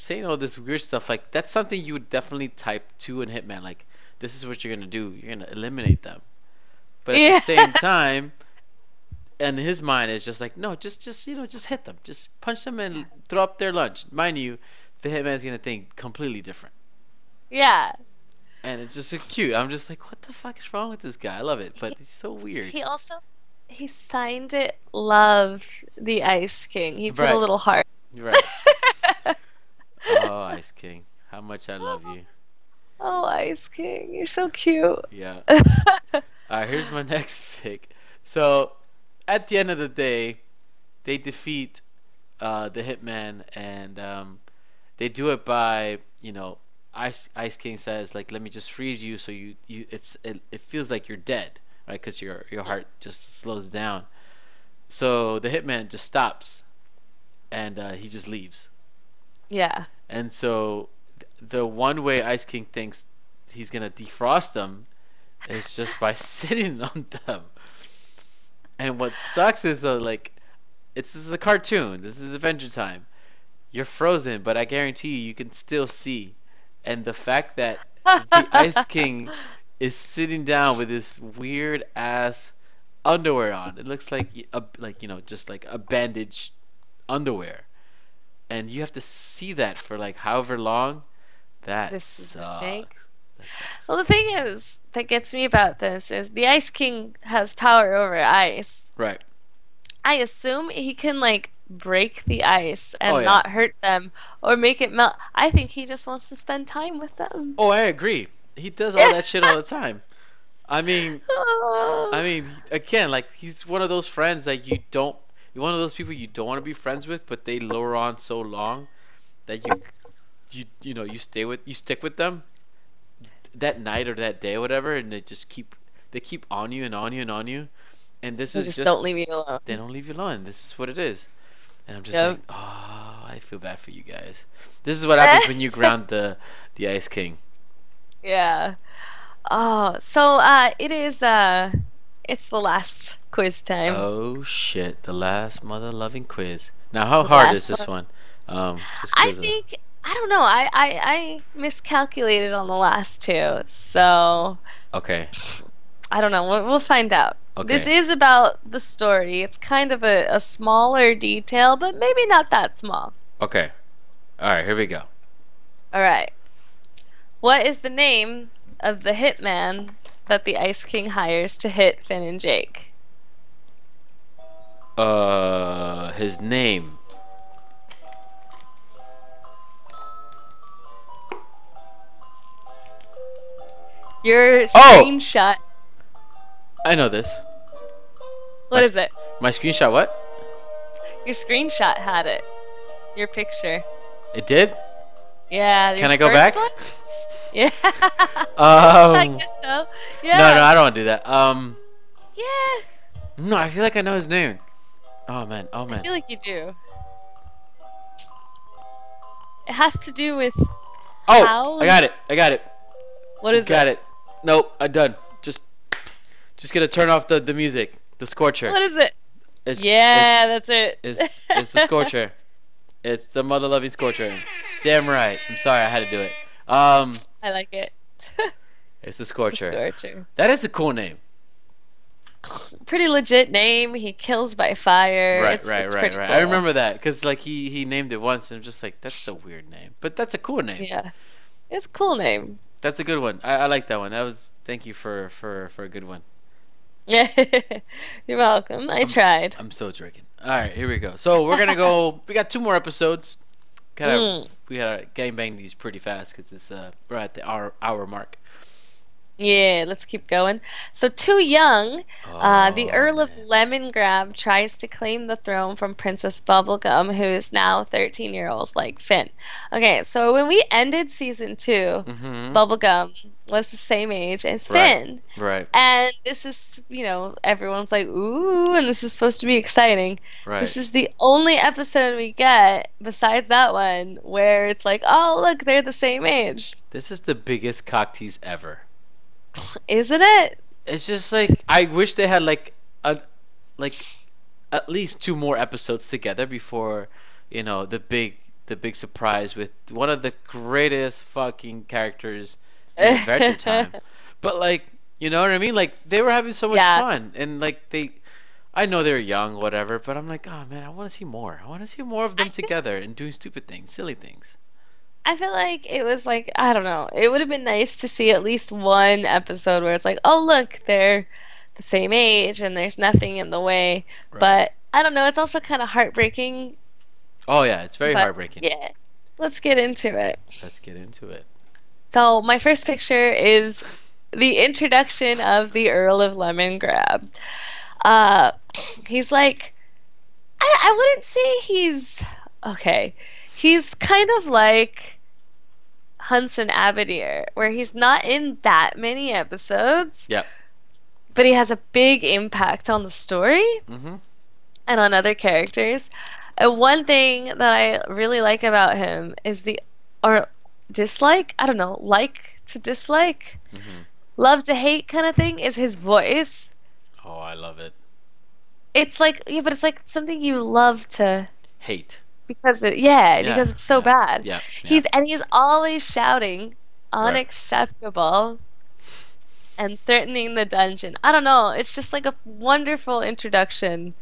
saying all this weird stuff. Like that's something you would definitely type to a hitman. Like this is what you're gonna do. You're gonna eliminate them, but at the Yeah. same time, in his mind, is just like no, just hit them, just punch them and throw up their lunch. Mind you, the hitman's gonna think completely different. Yeah. And it's just so cute. I'm just like, what the fuck is wrong with this guy? I love it, but He, he's so weird. he also he signed it Love the Ice King. He put a Right, little heart. right. Oh, Ice King, how much I love you. Oh, Ice King, you're so cute. Yeah. Alright, here's my next pick. So, at the end of the day, they defeat the Hitman, and they do it by, Ice King says like, let me just freeze you, so it feels like you're dead, right? Because your heart just slows down. So the Hitman just stops, and he just leaves. Yeah. And so the one way Ice King thinks he's gonna defrost them is just by sitting on them. And what sucks is like this is a cartoon. This is Adventure Time. You're frozen, but I guarantee you can still see. And the fact that the Ice King is sitting down with this weird ass underwear on. It looks like just like a bandage underwear. And you have to see that for like however long. That This is the take. sucks. That sucks. Well, the thing is that gets me about this is the Ice King has power over ice. Right. I assume he can like break the ice Oh and yeah. not hurt them or make it melt. I think he just wants to spend time with them. Oh, I agree. He does all that shit all the time. I mean, Oh. again, like he's one of those friends that you don't you're one of those people you don't want to be friends with, but they lure on so long that you stick with them that night or that day or whatever, and they keep on you and on you and on you, and this They is just just don't leave me alone. they don't leave you alone. This is what it is, and I'm just like, Yep. oh, I feel bad for you guys. This is what happens when you ground the Ice King. Yeah. Oh, so it's the last quiz time. Oh shit, the last mother loving quiz. Now, how The hard is last this one. one? Just I 'cause think I don't know. I miscalculated on the last two, so okay, I don't know. We'll find out. This okay, is about the story. It's kind of a smaller detail, but maybe not that small. okay. All right, here we go. All right. What is the name of the hitman that the Ice King hires to hit Finn and Jake? His name. Your Oh, screenshot. I know this. What is it? My screenshot. What? Your screenshot had it. Your picture. It did? Yeah. Can Your I go first back? one? Yeah. I Um. guess so. Yeah. No, I don't want to do that. Yeah. No, I feel like I know his name. Oh man. Oh I man. feel like you do. It has to do with Oh, how. I got it. I got it. What is Got it? it. Nope, I'm done. Just gonna turn off the music. The Scorcher. What is it? It's Yeah, that's it. it's the Scorcher. It's the mother loving Scorcher. Damn right. I'm sorry I had to do it. I like it. It's the The Scorcher. Scorcher. That is a cool name. Pretty legit name. He kills by fire. Right, It's right, right, pretty right. cool. I remember that because like he named it once, and I'm just like, that's a weird name, but that's a cool name. Yeah. It's a cool name. That's a good one. I like that one. That was thank you for a good one. Yeah. You're welcome. I tried. I'm so drinking. All right, here we go. So we're gonna go. We got two more episodes. We gotta gangbang these pretty fast because it's we're at the hour mark. Yeah, let's keep going. So, too young, the Oh Earl of man. Lemongrab tries to claim the throne from Princess Bubblegum, who is now 13-year-old, like Finn. Okay, so when we ended season 2, Mhm. Bubblegum was the same age as Right. Finn. Right. And this is, everyone's like, ooh, and this is supposed to be exciting. Right. This is the only episode we get, besides that one, where it's like, oh, look, they're the same age. This is the biggest cock tease ever. Isn't it? It's just like I wish they had a like at least two more episodes together before the big surprise with one of the greatest fucking characters in Adventure Time. But like, you know what I mean? Like they were having so much Yeah. fun, and like I know they're young, whatever, but I'm like, oh man, I want to see more. I want to see more of them I feel together and doing stupid things, silly things. I feel like it was like, I don't know. It would have been nice to see at least one episode where it's like, oh, look, they're the same age and there's nothing in the way. Right. But I don't know. It's also kind of heartbreaking. Oh yeah, it's very But heartbreaking. yeah, let's get into it. Let's get into it. So, my first picture is the introduction of the Earl of Lemongrab. Uh, he's like, I wouldn't say he's okay. He's kind of like Hunson Abadir, where he's not in that many episodes, Yep. but he has a big impact on the story Mhm. and on other characters. And one thing that I really like about him is or dislike, I don't know, like to dislike, Mhm. love to hate kind of thing is his voice. Oh, I love it. It's like, yeah, but it's like something you love to Hate. because Yeah. because it's so Yeah. bad. Yeah. He's always shouting Right. unacceptable and threatening the dungeon. I don't know. It's just like a wonderful introduction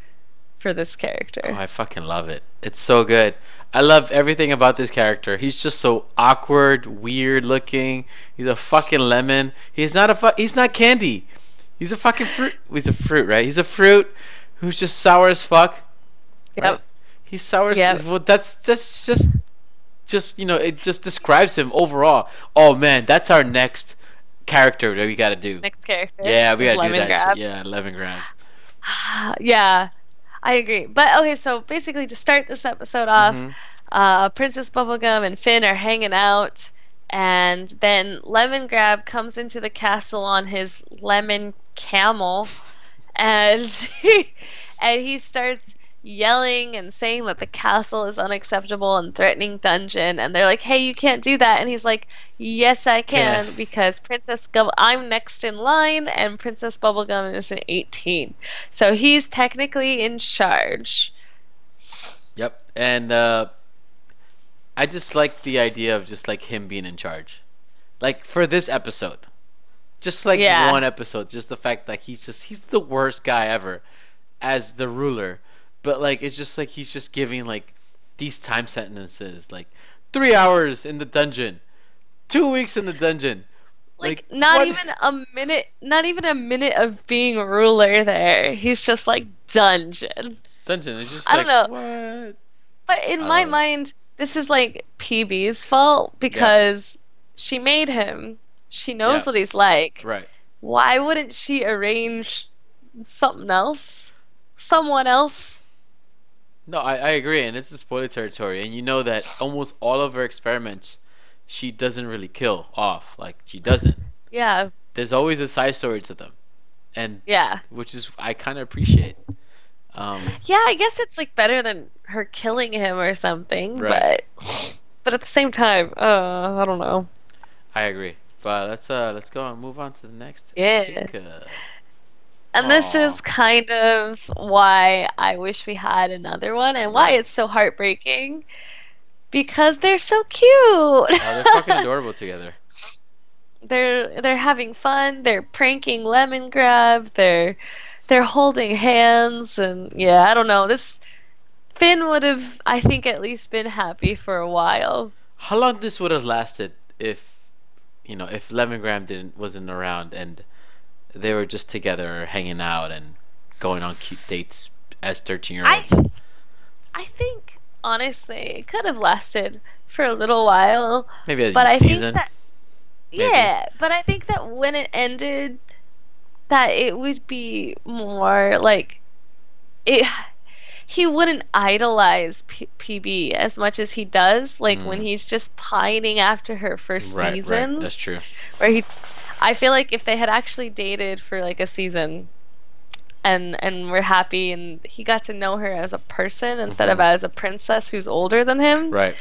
for this Oh, character. I fucking love it. It's so good. I love everything about this character. He's just so awkward, weird looking. He's a fucking lemon. He's not candy. He's a fucking fruit. He's a fruit, right? He's a fruit who's just sour as fuck, right? Yep. He's sour as Yep. well. That's just it just describes him overall. Oh man, that's our next character that we gotta do. Next character. Yeah, we is gotta do that Lemongrab. shit. Yeah, 11 grams. Yeah. I agree. But okay, so basically to start this episode off, Mhm. Princess Bubblegum and Finn are hanging out, and then Lemon Grab comes into the castle on his lemon camel, and he starts yelling and saying that the castle is unacceptable and threatening Dungeon, and they're like, "Hey, you can't do that." And he's like, "Yes, I Can. can because I'm next in line and Princess Bubblegum is an 18." So he's technically in charge. Yep. And I just like the idea of just like him being in charge. Like for this episode. Just like Yeah. one episode, just the fact that he's the worst guy ever as the ruler. But like it's just like he's just giving like these time sentences like 3 hours in the dungeon, 2 weeks in the dungeon. Like Like not what even a minute, not even a minute of being ruler there. He's just like Dungeon. dungeon? It's just I don't like know. what? But in I my love it. mind, this is like PB's fault Yeah, because she made him. She yeah, knows what he's like. right. Why wouldn't she arrange something else? Someone else? No, I agree, and it's a spoiler territory, and you know that almost all of her experiments, she doesn't really kill off. Like she doesn't. Yeah, There's always a side story to them, and yeah. which is I kind of appreciate. Um, Yeah, I guess it's like better than her killing him or something, right. but at the same time, I don't know. I agree. But let's go and move on to the next Yeah. pick. And this Aw. is kind of why I wish we had another one and why Right. it's so heartbreaking because they're so Oh, they're fucking cute. adorable together. They're having fun, they're pranking Lemon Grab, they're holding hands and yeah, I don't know. This Finn would have I think at least been happy for a while. How long this would have lasted if if Lemongram didn't wasn't around and they were just together hanging out and going on cute dates as 13-year-olds. I I think honestly it could have lasted for a little while, Maybe but a I think season, that maybe. yeah, but I think that when it ended that it would be more like it he wouldn't idolize PB as much as he does like when Mm, he's just pining after her for right. That's seasons true. where he I feel like if they had actually dated for like a season and were happy and he got to know her as a person instead of Hmm. as a princess who's older than him Right.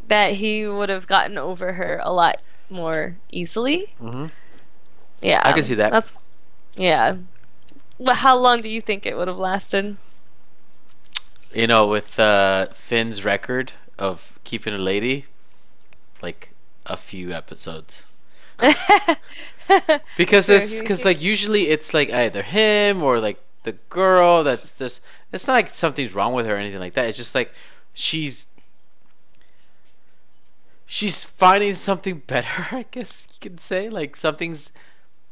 that he would have gotten over her a lot more easily. Hmm. I Yeah. can see that. That's yeah. But how long do you think it would have lasted? With Finn's record of keeping a lady, like a few episodes. Because True. like usually it's like either him or like the girl that's just it's not like something's wrong with her or anything like that. It's just like she's she's finding something better, I guess you could say. Like something's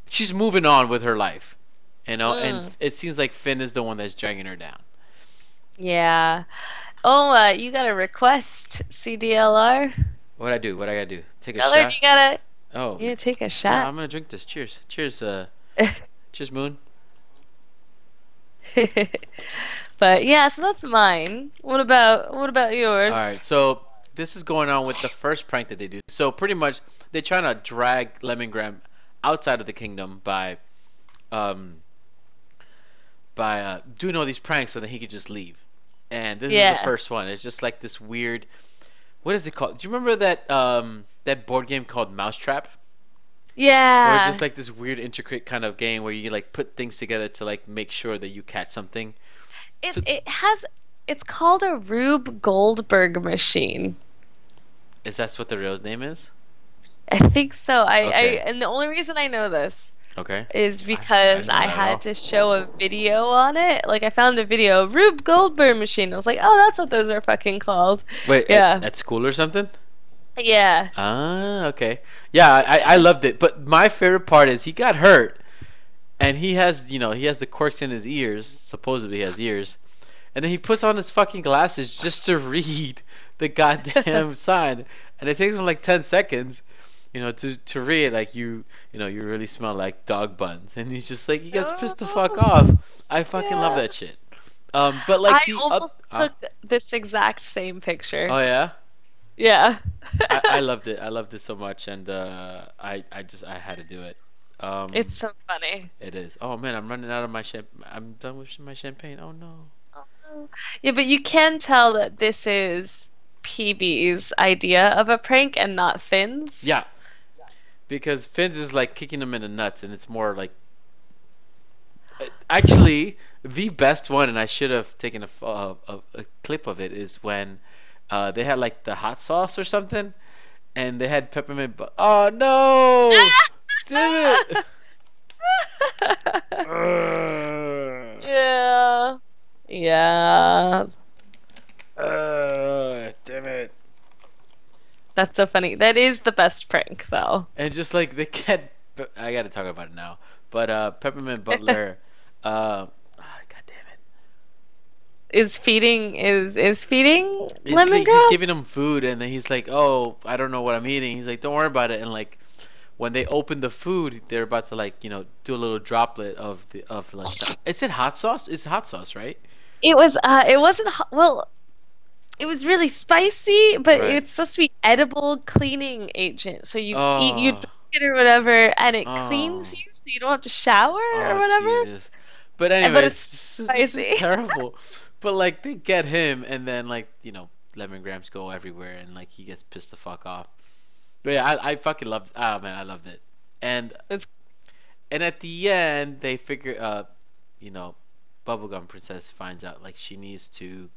she's moving on with her life. And Mm, it seems like Finn is the one that's dragging her down. yeah. Oh, you got a request, CDLR? What I do? What I gotta do? Take a Dellard, shot? you gotta Oh, yeah, take a yeah, shot. I'm gonna drink this. Cheers. Cheers, cheers, Moon. But yeah, so that's mine. What about yours? Alright, so this is going on with the first prank that they do. So pretty much they're trying to drag Lemongram outside of the kingdom um by doing all these pranks so that he could just leave. And this is the Yeah. first one. It's just like this weird what is it called? Do you remember that board game called Mousetrap? Where it's Yeah. just like this weird intricate kind of game where you like put things together to like make sure that you catch something. It So it has it's called a Rube Goldberg machine. is that what the real name is? I think so. I Okay. and the only reason I know this Okay. is I because didn't know I that at had all. to show a video on it. Like I found a video, Rube Goldberg machine. I was like, oh, that's what those are fucking called. Wait, Yeah. at school or something? Yeah. Ah, okay. Yeah, I loved it. But my favorite part is he got hurt and he has the corks in his ears. Supposedly he has ears. And then he puts on his fucking glasses just to read the goddamn sign. And it takes him like 10 seconds, to read like you really smell like dog buns. And he's just like, you guys pissed the fuck No. off. I fucking love Yeah. that shit. But I like the up. almost took this exact same Oh picture. yeah. Yeah. I loved it. I loved it so much, and I had to do it. It's Um, so funny. it is. Oh man, I'm running out of my I'm done with my champagne. Oh no. Oh, no. Yeah, but you can tell that this is PB's idea of a prank and not Finn's. Yeah, because Finn's is like kicking him in the nuts, and it's more like actually the best one, and I should have taken a clip of it is when they had like the hot sauce or something, and they had peppermint. Oh no! Damn it! Ugh. Yeah. Yeah. Damn it. That's so funny. That is the best prank, though. And just like they can't, I gotta talk about it now. But Peppermint Butler, God damn Is feeding it. He's lemongrass? giving him food, and then he's like, "Oh, I don't know what I'm eating." He's like, "Don't worry about it." And like when they open the food, they're about to like do a little droplet of like is it hot sauce? It's hot sauce, right? It wasn't well, it was really spicy, but Right. it's supposed to be edible cleaning agent. So you Oh, drink it or whatever, and it cleans oh, you, so you don't have to shower or oh, whatever. Jesus. But But anyways, it's this is spicy. terrible. But like they get him, and then like lemongrams go everywhere, and like he gets pissed the fuck off. But yeah, I fucking loved. Oh man, I loved it. And It's and at the end, they figure you know, Bubblegum Princess finds out like she needs to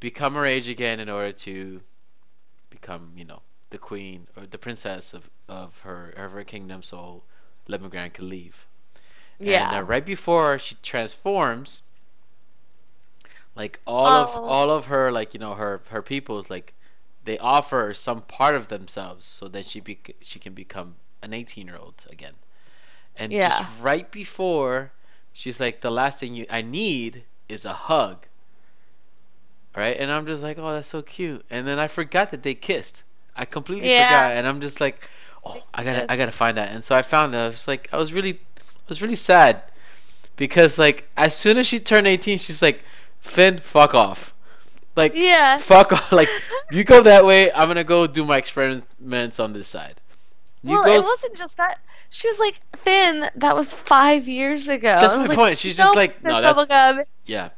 become her age again in order to become the queen or the princess of her kingdom, so Lemongram can leave. And yeah. right before she transforms, like all of Oh, all of her like her peoples like they offer her some part of themselves so that she can become an 18-year-old again. And just yeah. right before she's like the last thing I need is a hug, right? And I'm just like, oh, that's so cute. And then I forgot that they kissed. I completely Yeah. forgot, and I'm just like, oh, I gotta Yes. find that. And so I found it. I was really sad because like as soon as she turned 18, she's like, Finn, fuck off. Like, Yeah. fuck off. Like, you go that way. I'm gonna go do my experiments on this side. You Well, go. it wasn't just that. She was like, Finn, that was 5 years ago. That's And I my was like, point. She's just no, like, Princess no, that's Bubblegum, yeah.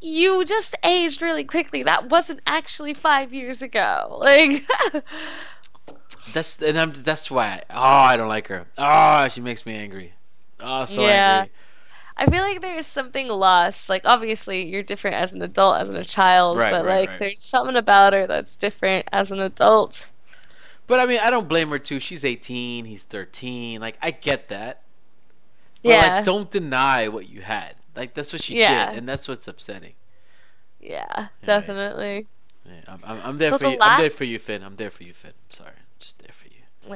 you just aged really quickly. That wasn't actually 5 years ago. Like, That's why. I don't like her. She makes me angry. Oh, so yeah. angry. I feel like there's something lost. Like, obviously, you're different as an adult, as a child, Right, but right, like, right. there's something about her that's different as an adult. But I mean, I don't blame her too. She's 18. He's 13. Like, I get that. But like, Yeah. don't deny what you had. Like, that's what she did, Yeah. and that's what's upsetting. Yeah, Anyways, definitely. yeah, I'm there So for the you. I'm there last, for you, Finn. I'm there for you, Finn. I'm sorry. I'm just there for you. yeah, All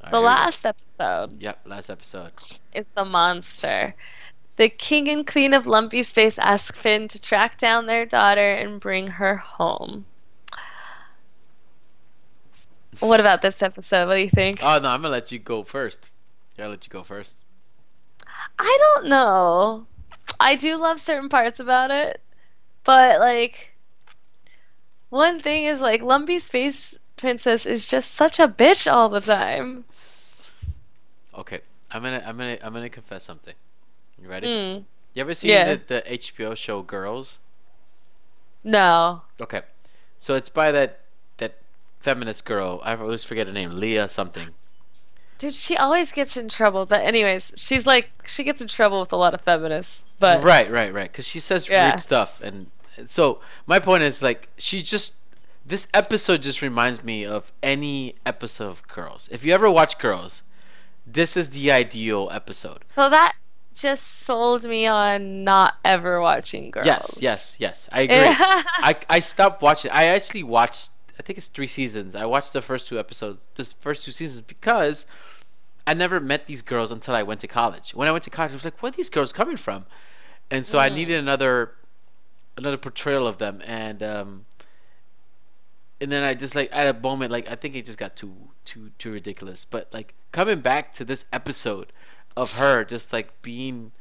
right, the here we go. last episode Yep, last episode. is the monster. The king and queen of Lumpy Space ask Finn to track down their daughter and bring her home. What about this episode? What do you think? Oh no, I'm gonna let you go first. Gotta let you go first. I don't know. I do love certain parts about it, but like one thing is like Lumpy Space Princess is just such a bitch all the time. Okay, I'm gonna confess something. You ready? Hmm. You ever seen Yeah. the HBO show Girls? No. Okay, so it's by that feminist girl. I always forget her name. Leah something. Dude, she always gets in trouble. But anyways, she's like she gets in trouble with a lot of feminists. But Right, right, right. Because she says rude yeah. stuff, and so my point is like this episode just reminds me of any episode of Girls. If you ever watch Girls, this is the ideal episode. So that just sold me on not ever watching Yes, girls. yes, yes. I agree. I stopped watching. I actually watched. I think it's 3 seasons. I watched the first 2 seasons, because I never met these girls until I went to college. When I went to college, I was like, "Where are these girls coming from?" And so I needed Mm. another portrayal of them, and then I just like at a moment like I think it just got too ridiculous. But like coming back to this episode of her just like being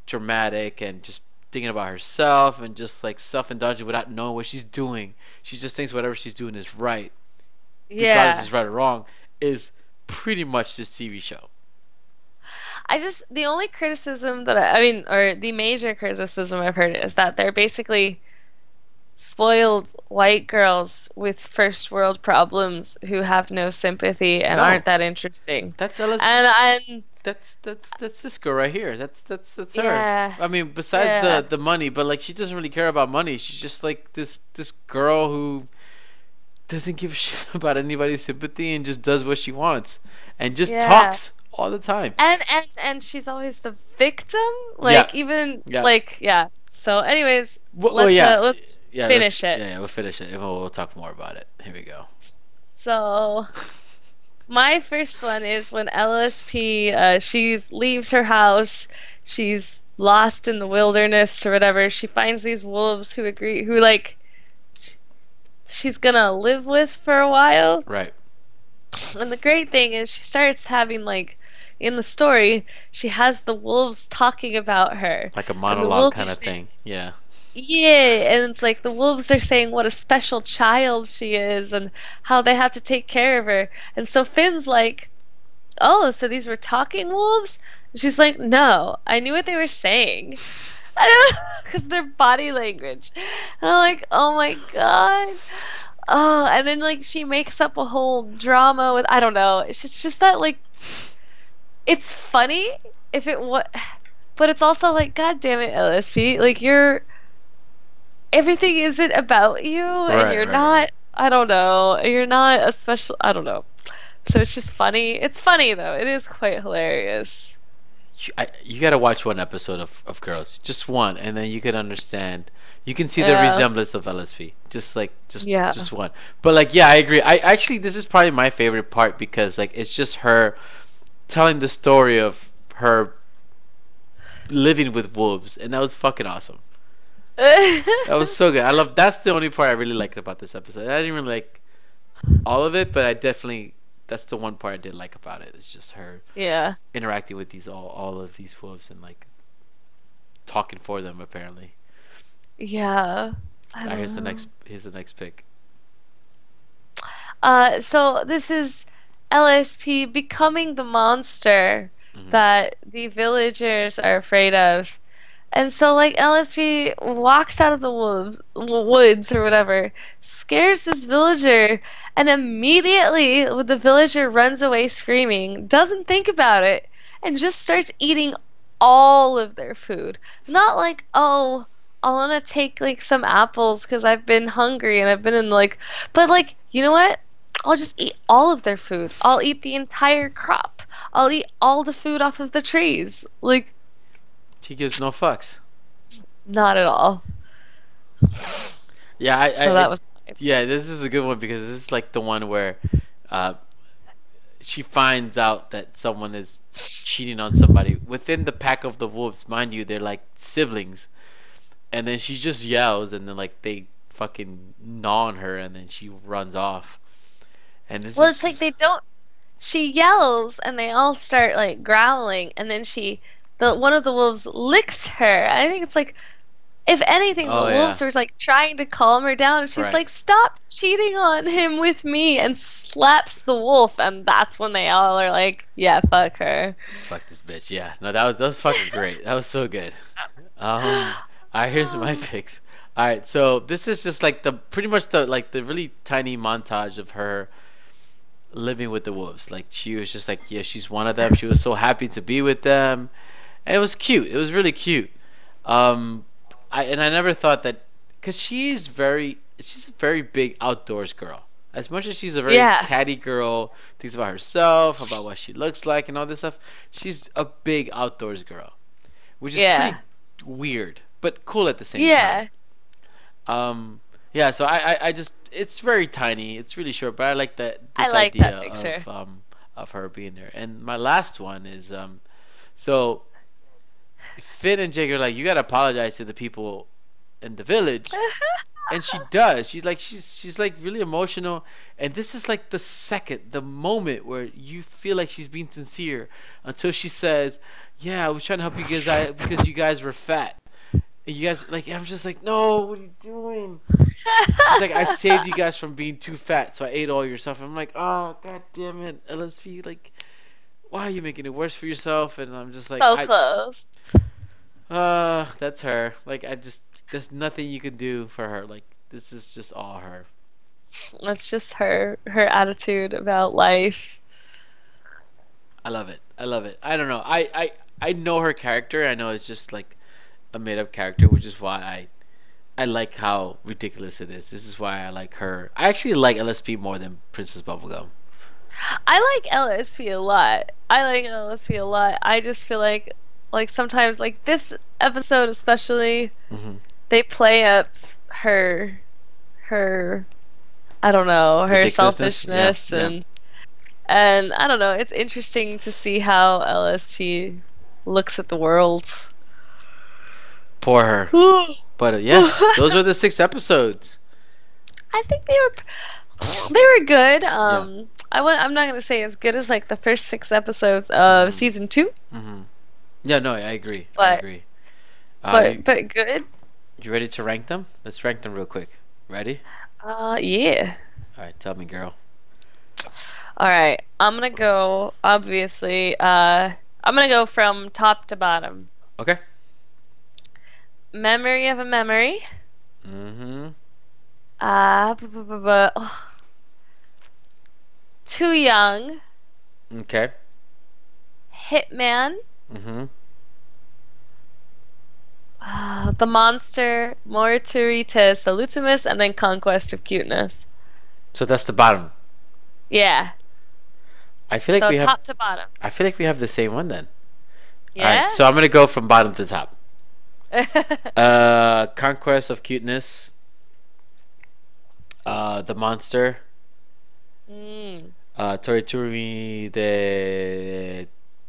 dramatic and just thinking about herself and just like self-indulgent without knowing what she's doing. She just thinks whatever she's doing is right, regardless if Yeah. it's right or wrong, is pretty much this TV show. The only criticism that I mean, or the major criticism I've heard is that they're basically spoiled white girls with first world problems who have no sympathy and No, aren't that interesting. that's LSP. And That's Cisco right here. That's her. yeah, I mean, besides yeah, the money, but like she doesn't really care about money. She's just like this girl who doesn't give a shit about anybody's sympathy and just does what she wants and just yeah. talks all the time. And she's always the victim, Yeah, like even yeah. like yeah. So anyways, Well, yeah, let's yeah. finish it. We'll finish it. We'll talk more about it. Here we go. So my first one is when LSP she leaves her house, she's lost in the wilderness or whatever. She finds these wolves who like she's gonna live with for a while. Right, And the great thing is she starts having like in the story, she has the wolves talking about her. like a And the monologue wolves are kind of saying, thing. Yeah. yeah, and it's like the wolves are saying what a special child she is and how they have to take care of her. And so Finn's like, "Oh, so these were talking wolves?" And she's like, "No, I knew what they were saying." Because their body language. And I'm like, "Oh my God." Oh, and then like she makes up a whole drama with I don't know. It's just that like it's funny if it was, but it's also like God damn it, LSP, like you're everything isn't about you, and Right, you're right, right. not. I don't know. You're not a special. I don't know. So it's just funny. It's funny though. It is quite hilarious. You gotta watch one episode of Girls, just one, and then you can understand. You can see the Yeah. resemblance of LSP, just like Yeah. just one. But like, yeah, I agree. I actually this is probably my favorite part because like it's just her telling the story of her living with wolves, and that was fucking awesome. That was so good. I love. That's the only part I really liked about this episode. I didn't really like all of it, but I definitely that's the one part I did like about it. It's just her Yeah. interacting with these all of these wolves and like talking for them apparently. Yeah. I Ah, don't know. here's the next pick. So this is LSP becoming the monster Hmm. that the villagers are afraid of. And so, like, LSP walks out of the woods or whatever, scares this villager, and immediately the villager runs away screaming, doesn't think about it, and just starts eating all of their food. Not like, oh, I want to take, like, some apples because I've been hungry and I've been in, like, but, like, you know what? I'll just eat all of their food. I'll eat the entire crop. I'll eat all the food off of the trees. Like, She gives no fucks. not at all. Yeah, So that was fine. yeah, this is a good one because this is like the one where uh, she finds out that someone is cheating on somebody within the pack of the wolves. Mind you, they're like siblings, and then she just yells, and then like they fucking gnaw on her, and then she runs off. And this Well, is it's like just, they don't. She yells, and they all start like growling, and then the one of the wolves licks her. I think it's like, if anything, the oh yeah, wolves were like trying to calm her down, and she's right. like, "Stop cheating on him with me," and slaps the wolf, and that's when they all are like, "Yeah, fuck her." Fuck this bitch. Yeah, no, that was fucking great. That was so good. Um, alright, here's my picks. Alright, so this is just like the pretty much the like the really tiny montage of her living with the wolves. Like she was just like, yeah, she's one of them. She was so happy to be with them, and it was cute. It was really cute. Um, I never thought that because she's a very big outdoors girl. As much as she's a very Yeah, catty girl, thinks about herself, about what she looks like, and all this stuff. She's a big outdoors girl, which is yeah, pretty weird but cool at the same time. yeah. Um, yeah, so I just it's very tiny. It's really short, but I like that I this like idea that picture. of her being there. And my last one is so Finn and Jake are like, you gotta apologize to the people in the village, and she does. She's like really emotional, and this is like the moment where you feel like she's being sincere until she says, "Yeah, I was trying to help you guys because you guys were fat." And you guys like I'm just like, no, what are you doing? She's like, I saved you guys from being too fat, so I ate all your stuff. I'm like, oh god damn it, LSP, like, why are you making it worse for yourself? And I'm just like, So close. that's her. Like, there's nothing you can do for her. Like, this is just all her. That's just her attitude about life. I love it. I love it. I don't know. I know her character. I know it's just like a made up character, which is why I like how ridiculous it is. This is why I like her. I actually like LSP more than Princess Bubblegum. I like LSP a lot. I like LSP a lot. I just feel like sometimes like this episode especially Hmm. they play up her her I don't know, her Ridiculousness. Yeah, selfishness yeah. and I don't know, it's interesting to see how LSP looks at the world. Poor her. But yeah, those were the 6 episodes. I think they were good. Yeah. I'm not gonna say as good as like the first 6 episodes of Hmm. season 2, Hmm. Yeah, no, I agree. I but agree. but but good. You ready to rank them? Let's rank them real quick. Ready? Yeah. All right, tell me, girl. All right. I'm gonna go. Obviously, I'm gonna go from top to bottom. Okay. Memory of a memory. Mm-hmm. Oh, Too young. Okay. Hitman. Mm-hmm. The monster. Morturitas Salutimus, and then Conquest of Cuteness. So that's the bottom. Yeah. I feel like So we have. top to bottom. I feel like we have the same one then. All right. Yeah. So I'm gonna go from bottom to top. Conquest of Cuteness. The monster. mm. Toriturumi de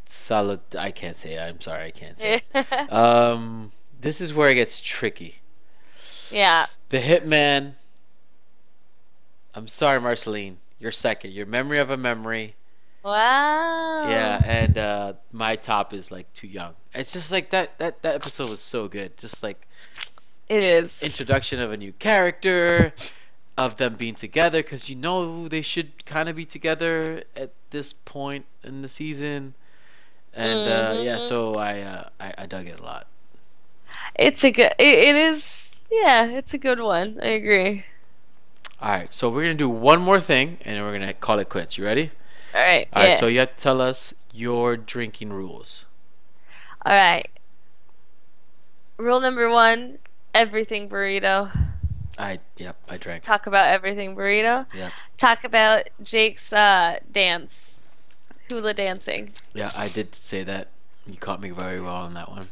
Salud. I can't say it. I'm sorry. I can't say it. This is where it gets tricky. Yeah. The Hitman. I'm sorry, Marceline. You're second. Your memory of a memory. Yeah, Wow. and my top is like too young. It's just like that episode was so good. Just like It is. introduction of a new character, of them being together, because you know they should kind of be together at this point in the season. And yeah, hmm so I dug it a lot. It's a good. It is. Yeah, it's a good one. I agree. All right, so we're gonna do one more thing, and then we're gonna call it quits. You ready? All right. All right, so Yeah. you have to tell us your drinking rules. All right. Rule number one: everything burrito. Yep, I drank. Talk about everything burrito. Yep. Talk about Jake's dance, hula dancing. Yeah, I did say that. You caught me very well on that one.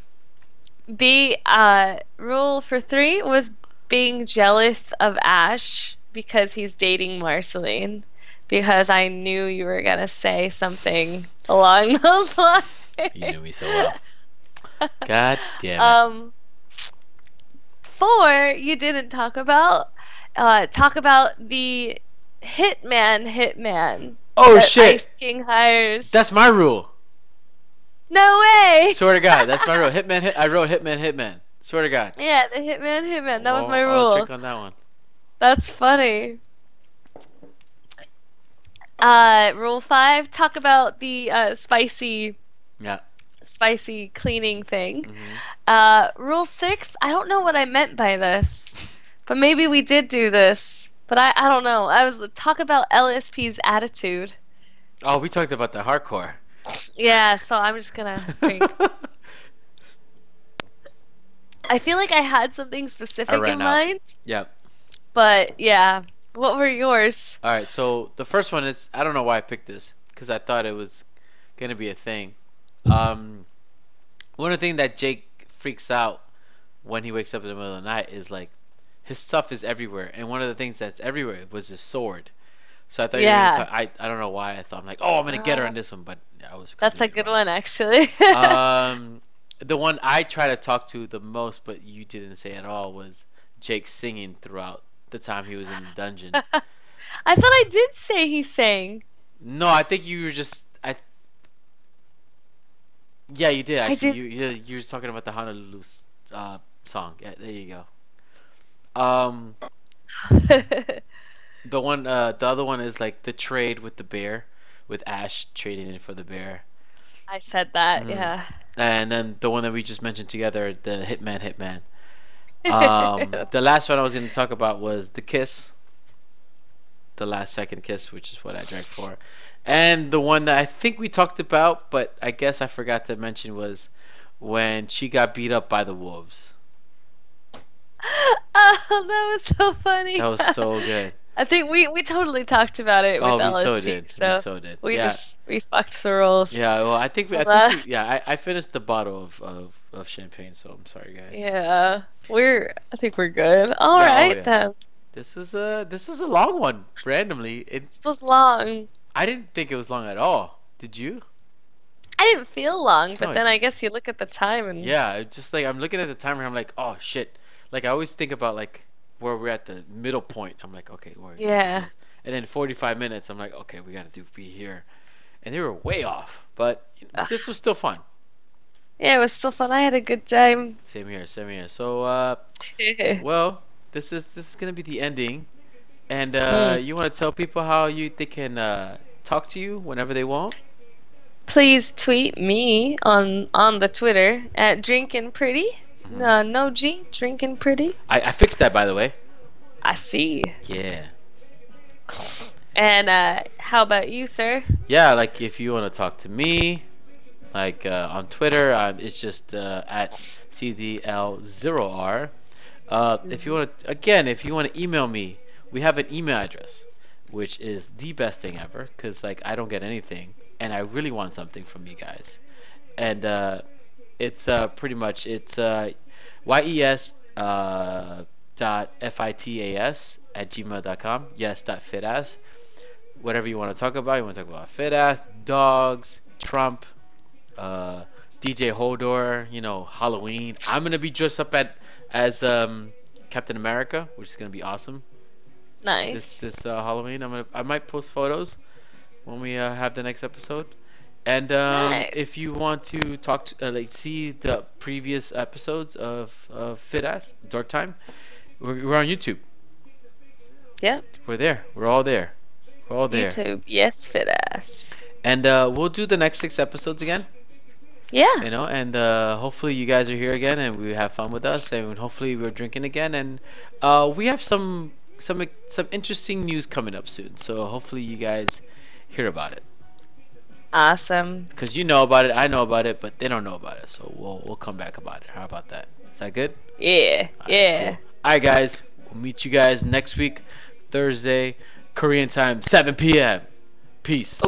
Rule for three was being jealous of Ash because he's dating Marceline. Because I knew you were gonna say something along those lines. You knew me so well. God damn it. um, Four, you didn't talk about. Talk about the hitman Oh that shit! Ice King hires. That's my rule. No way! Swear to God, that's my rule. Hitman, I wrote Hitman. Swear to God. Yeah, the hitman. That was my I'll rule. check on that one. That's funny. Rule five, talk about the Yeah. spicy cleaning thing. Hmm. Rule six, I don't know what I meant by this, but maybe we did do this. But I don't know. I was talk about LSP's attitude. Oh, we talked about the hardcore. Yeah, so I'm just gonna drink. I feel like I had something I specific in ran out. mind, Yep. but yeah. What were yours? All right. So the first one is I don't know why I picked this because I thought it was gonna be a thing. Um, one of the things that Jake freaks out when he wakes up in the middle of the night is like his stuff is everywhere, and one of the things that's everywhere was his sword. So I thought you were gonna Yeah, talk. I don't know why I thought I'm like, oh, I'm gonna get her uh, on this one, but I was that's a completely good wrong. one actually. Um, the one I try to talk to the most, but you didn't say at all, was Jake singing throughout the time he was in the dungeon. I thought I did say he sang. No, I think you were just I. Yeah, you did I actually. did. You were talking about the Honolulu song. Yeah, there you go. Um, the other one is like the trade with the bear, with Ash trading it for the bear. I said that, Hmm. yeah. And then the one that we just mentioned together, the Hitman. The That's last one I was going to talk about was the kiss, the last second kiss, which is what I drank for. And the one that I think we talked about, but I guess I forgot to mention was when she got beat up by the wolves. Oh, that was so That funny. was so good. I think we totally talked about it with Oh, we so LST, did. We so so did. we Yeah. just we fucked the rules. Yeah, well, Well, yeah, I finished the bottle of champagne, so I'm sorry, guys. yeah, I think we're good. All Yeah, oh right yeah. then. This is a long one. Randomly, This was long. I didn't think it was long at all. Did you? I didn't feel long, No, but then I guess you look at the time and yeah, just like I'm looking at the timer, and I'm like, oh shit. Like I always think about like where we're at the middle point. I'm like, okay, we're gonna do yeah. this, and then 45 minutes. I'm like, okay, we gotta be here, and they were way off, but this Ugh. was still fun. Yeah, it was still fun. I had a good time. Same here, same here. So, well, this is gonna be the ending, and Mm. you want to tell people how they can talk to you whenever they want? Please tweet me on the Twitter at drinking pretty. Hmm. No, no G, drinking pretty. I fixed that, by the way. I see. Yeah. And how about you, sir? Yeah, like if you want to talk to me, like on Twitter, it's just at CDL0R. If you Mhm. want to, again, if you want to email me, we have an email address, which is the best thing ever, because like I don't get anything, and I really want something from you guys. And it's pretty much yes dot fitas at gmail.com. Yes dot fitas. Whatever you want to talk about. You want to talk about fit ass, dogs, Trump, uh, DJ Hodor, Halloween. I'm gonna be dressed up as Captain America, which is gonna be awesome. This Nice. this Halloween, I might post photos when we have the next episode. And Nice. if you want to talk to, like see the previous episodes of Fit Ass Dork Time, we're on YouTube. Yep. We're there. We're all there. We're all there. YouTube. Yes, fit ass. And we'll do the next 6 episodes again. Yeah. And hopefully you guys are here again and we have fun with us, and hopefully we're drinking again, and we have some interesting news coming up soon, so hopefully you guys hear about it, Awesome. because you know about it, I know about it, but they don't know about it, so we'll come back about it. How about that? Is that good? Yeah. All right, Yeah. cool. All right, guys, we'll meet you guys next week, Thursday, Korean time, 7 p.m. Oh yeah. Peace.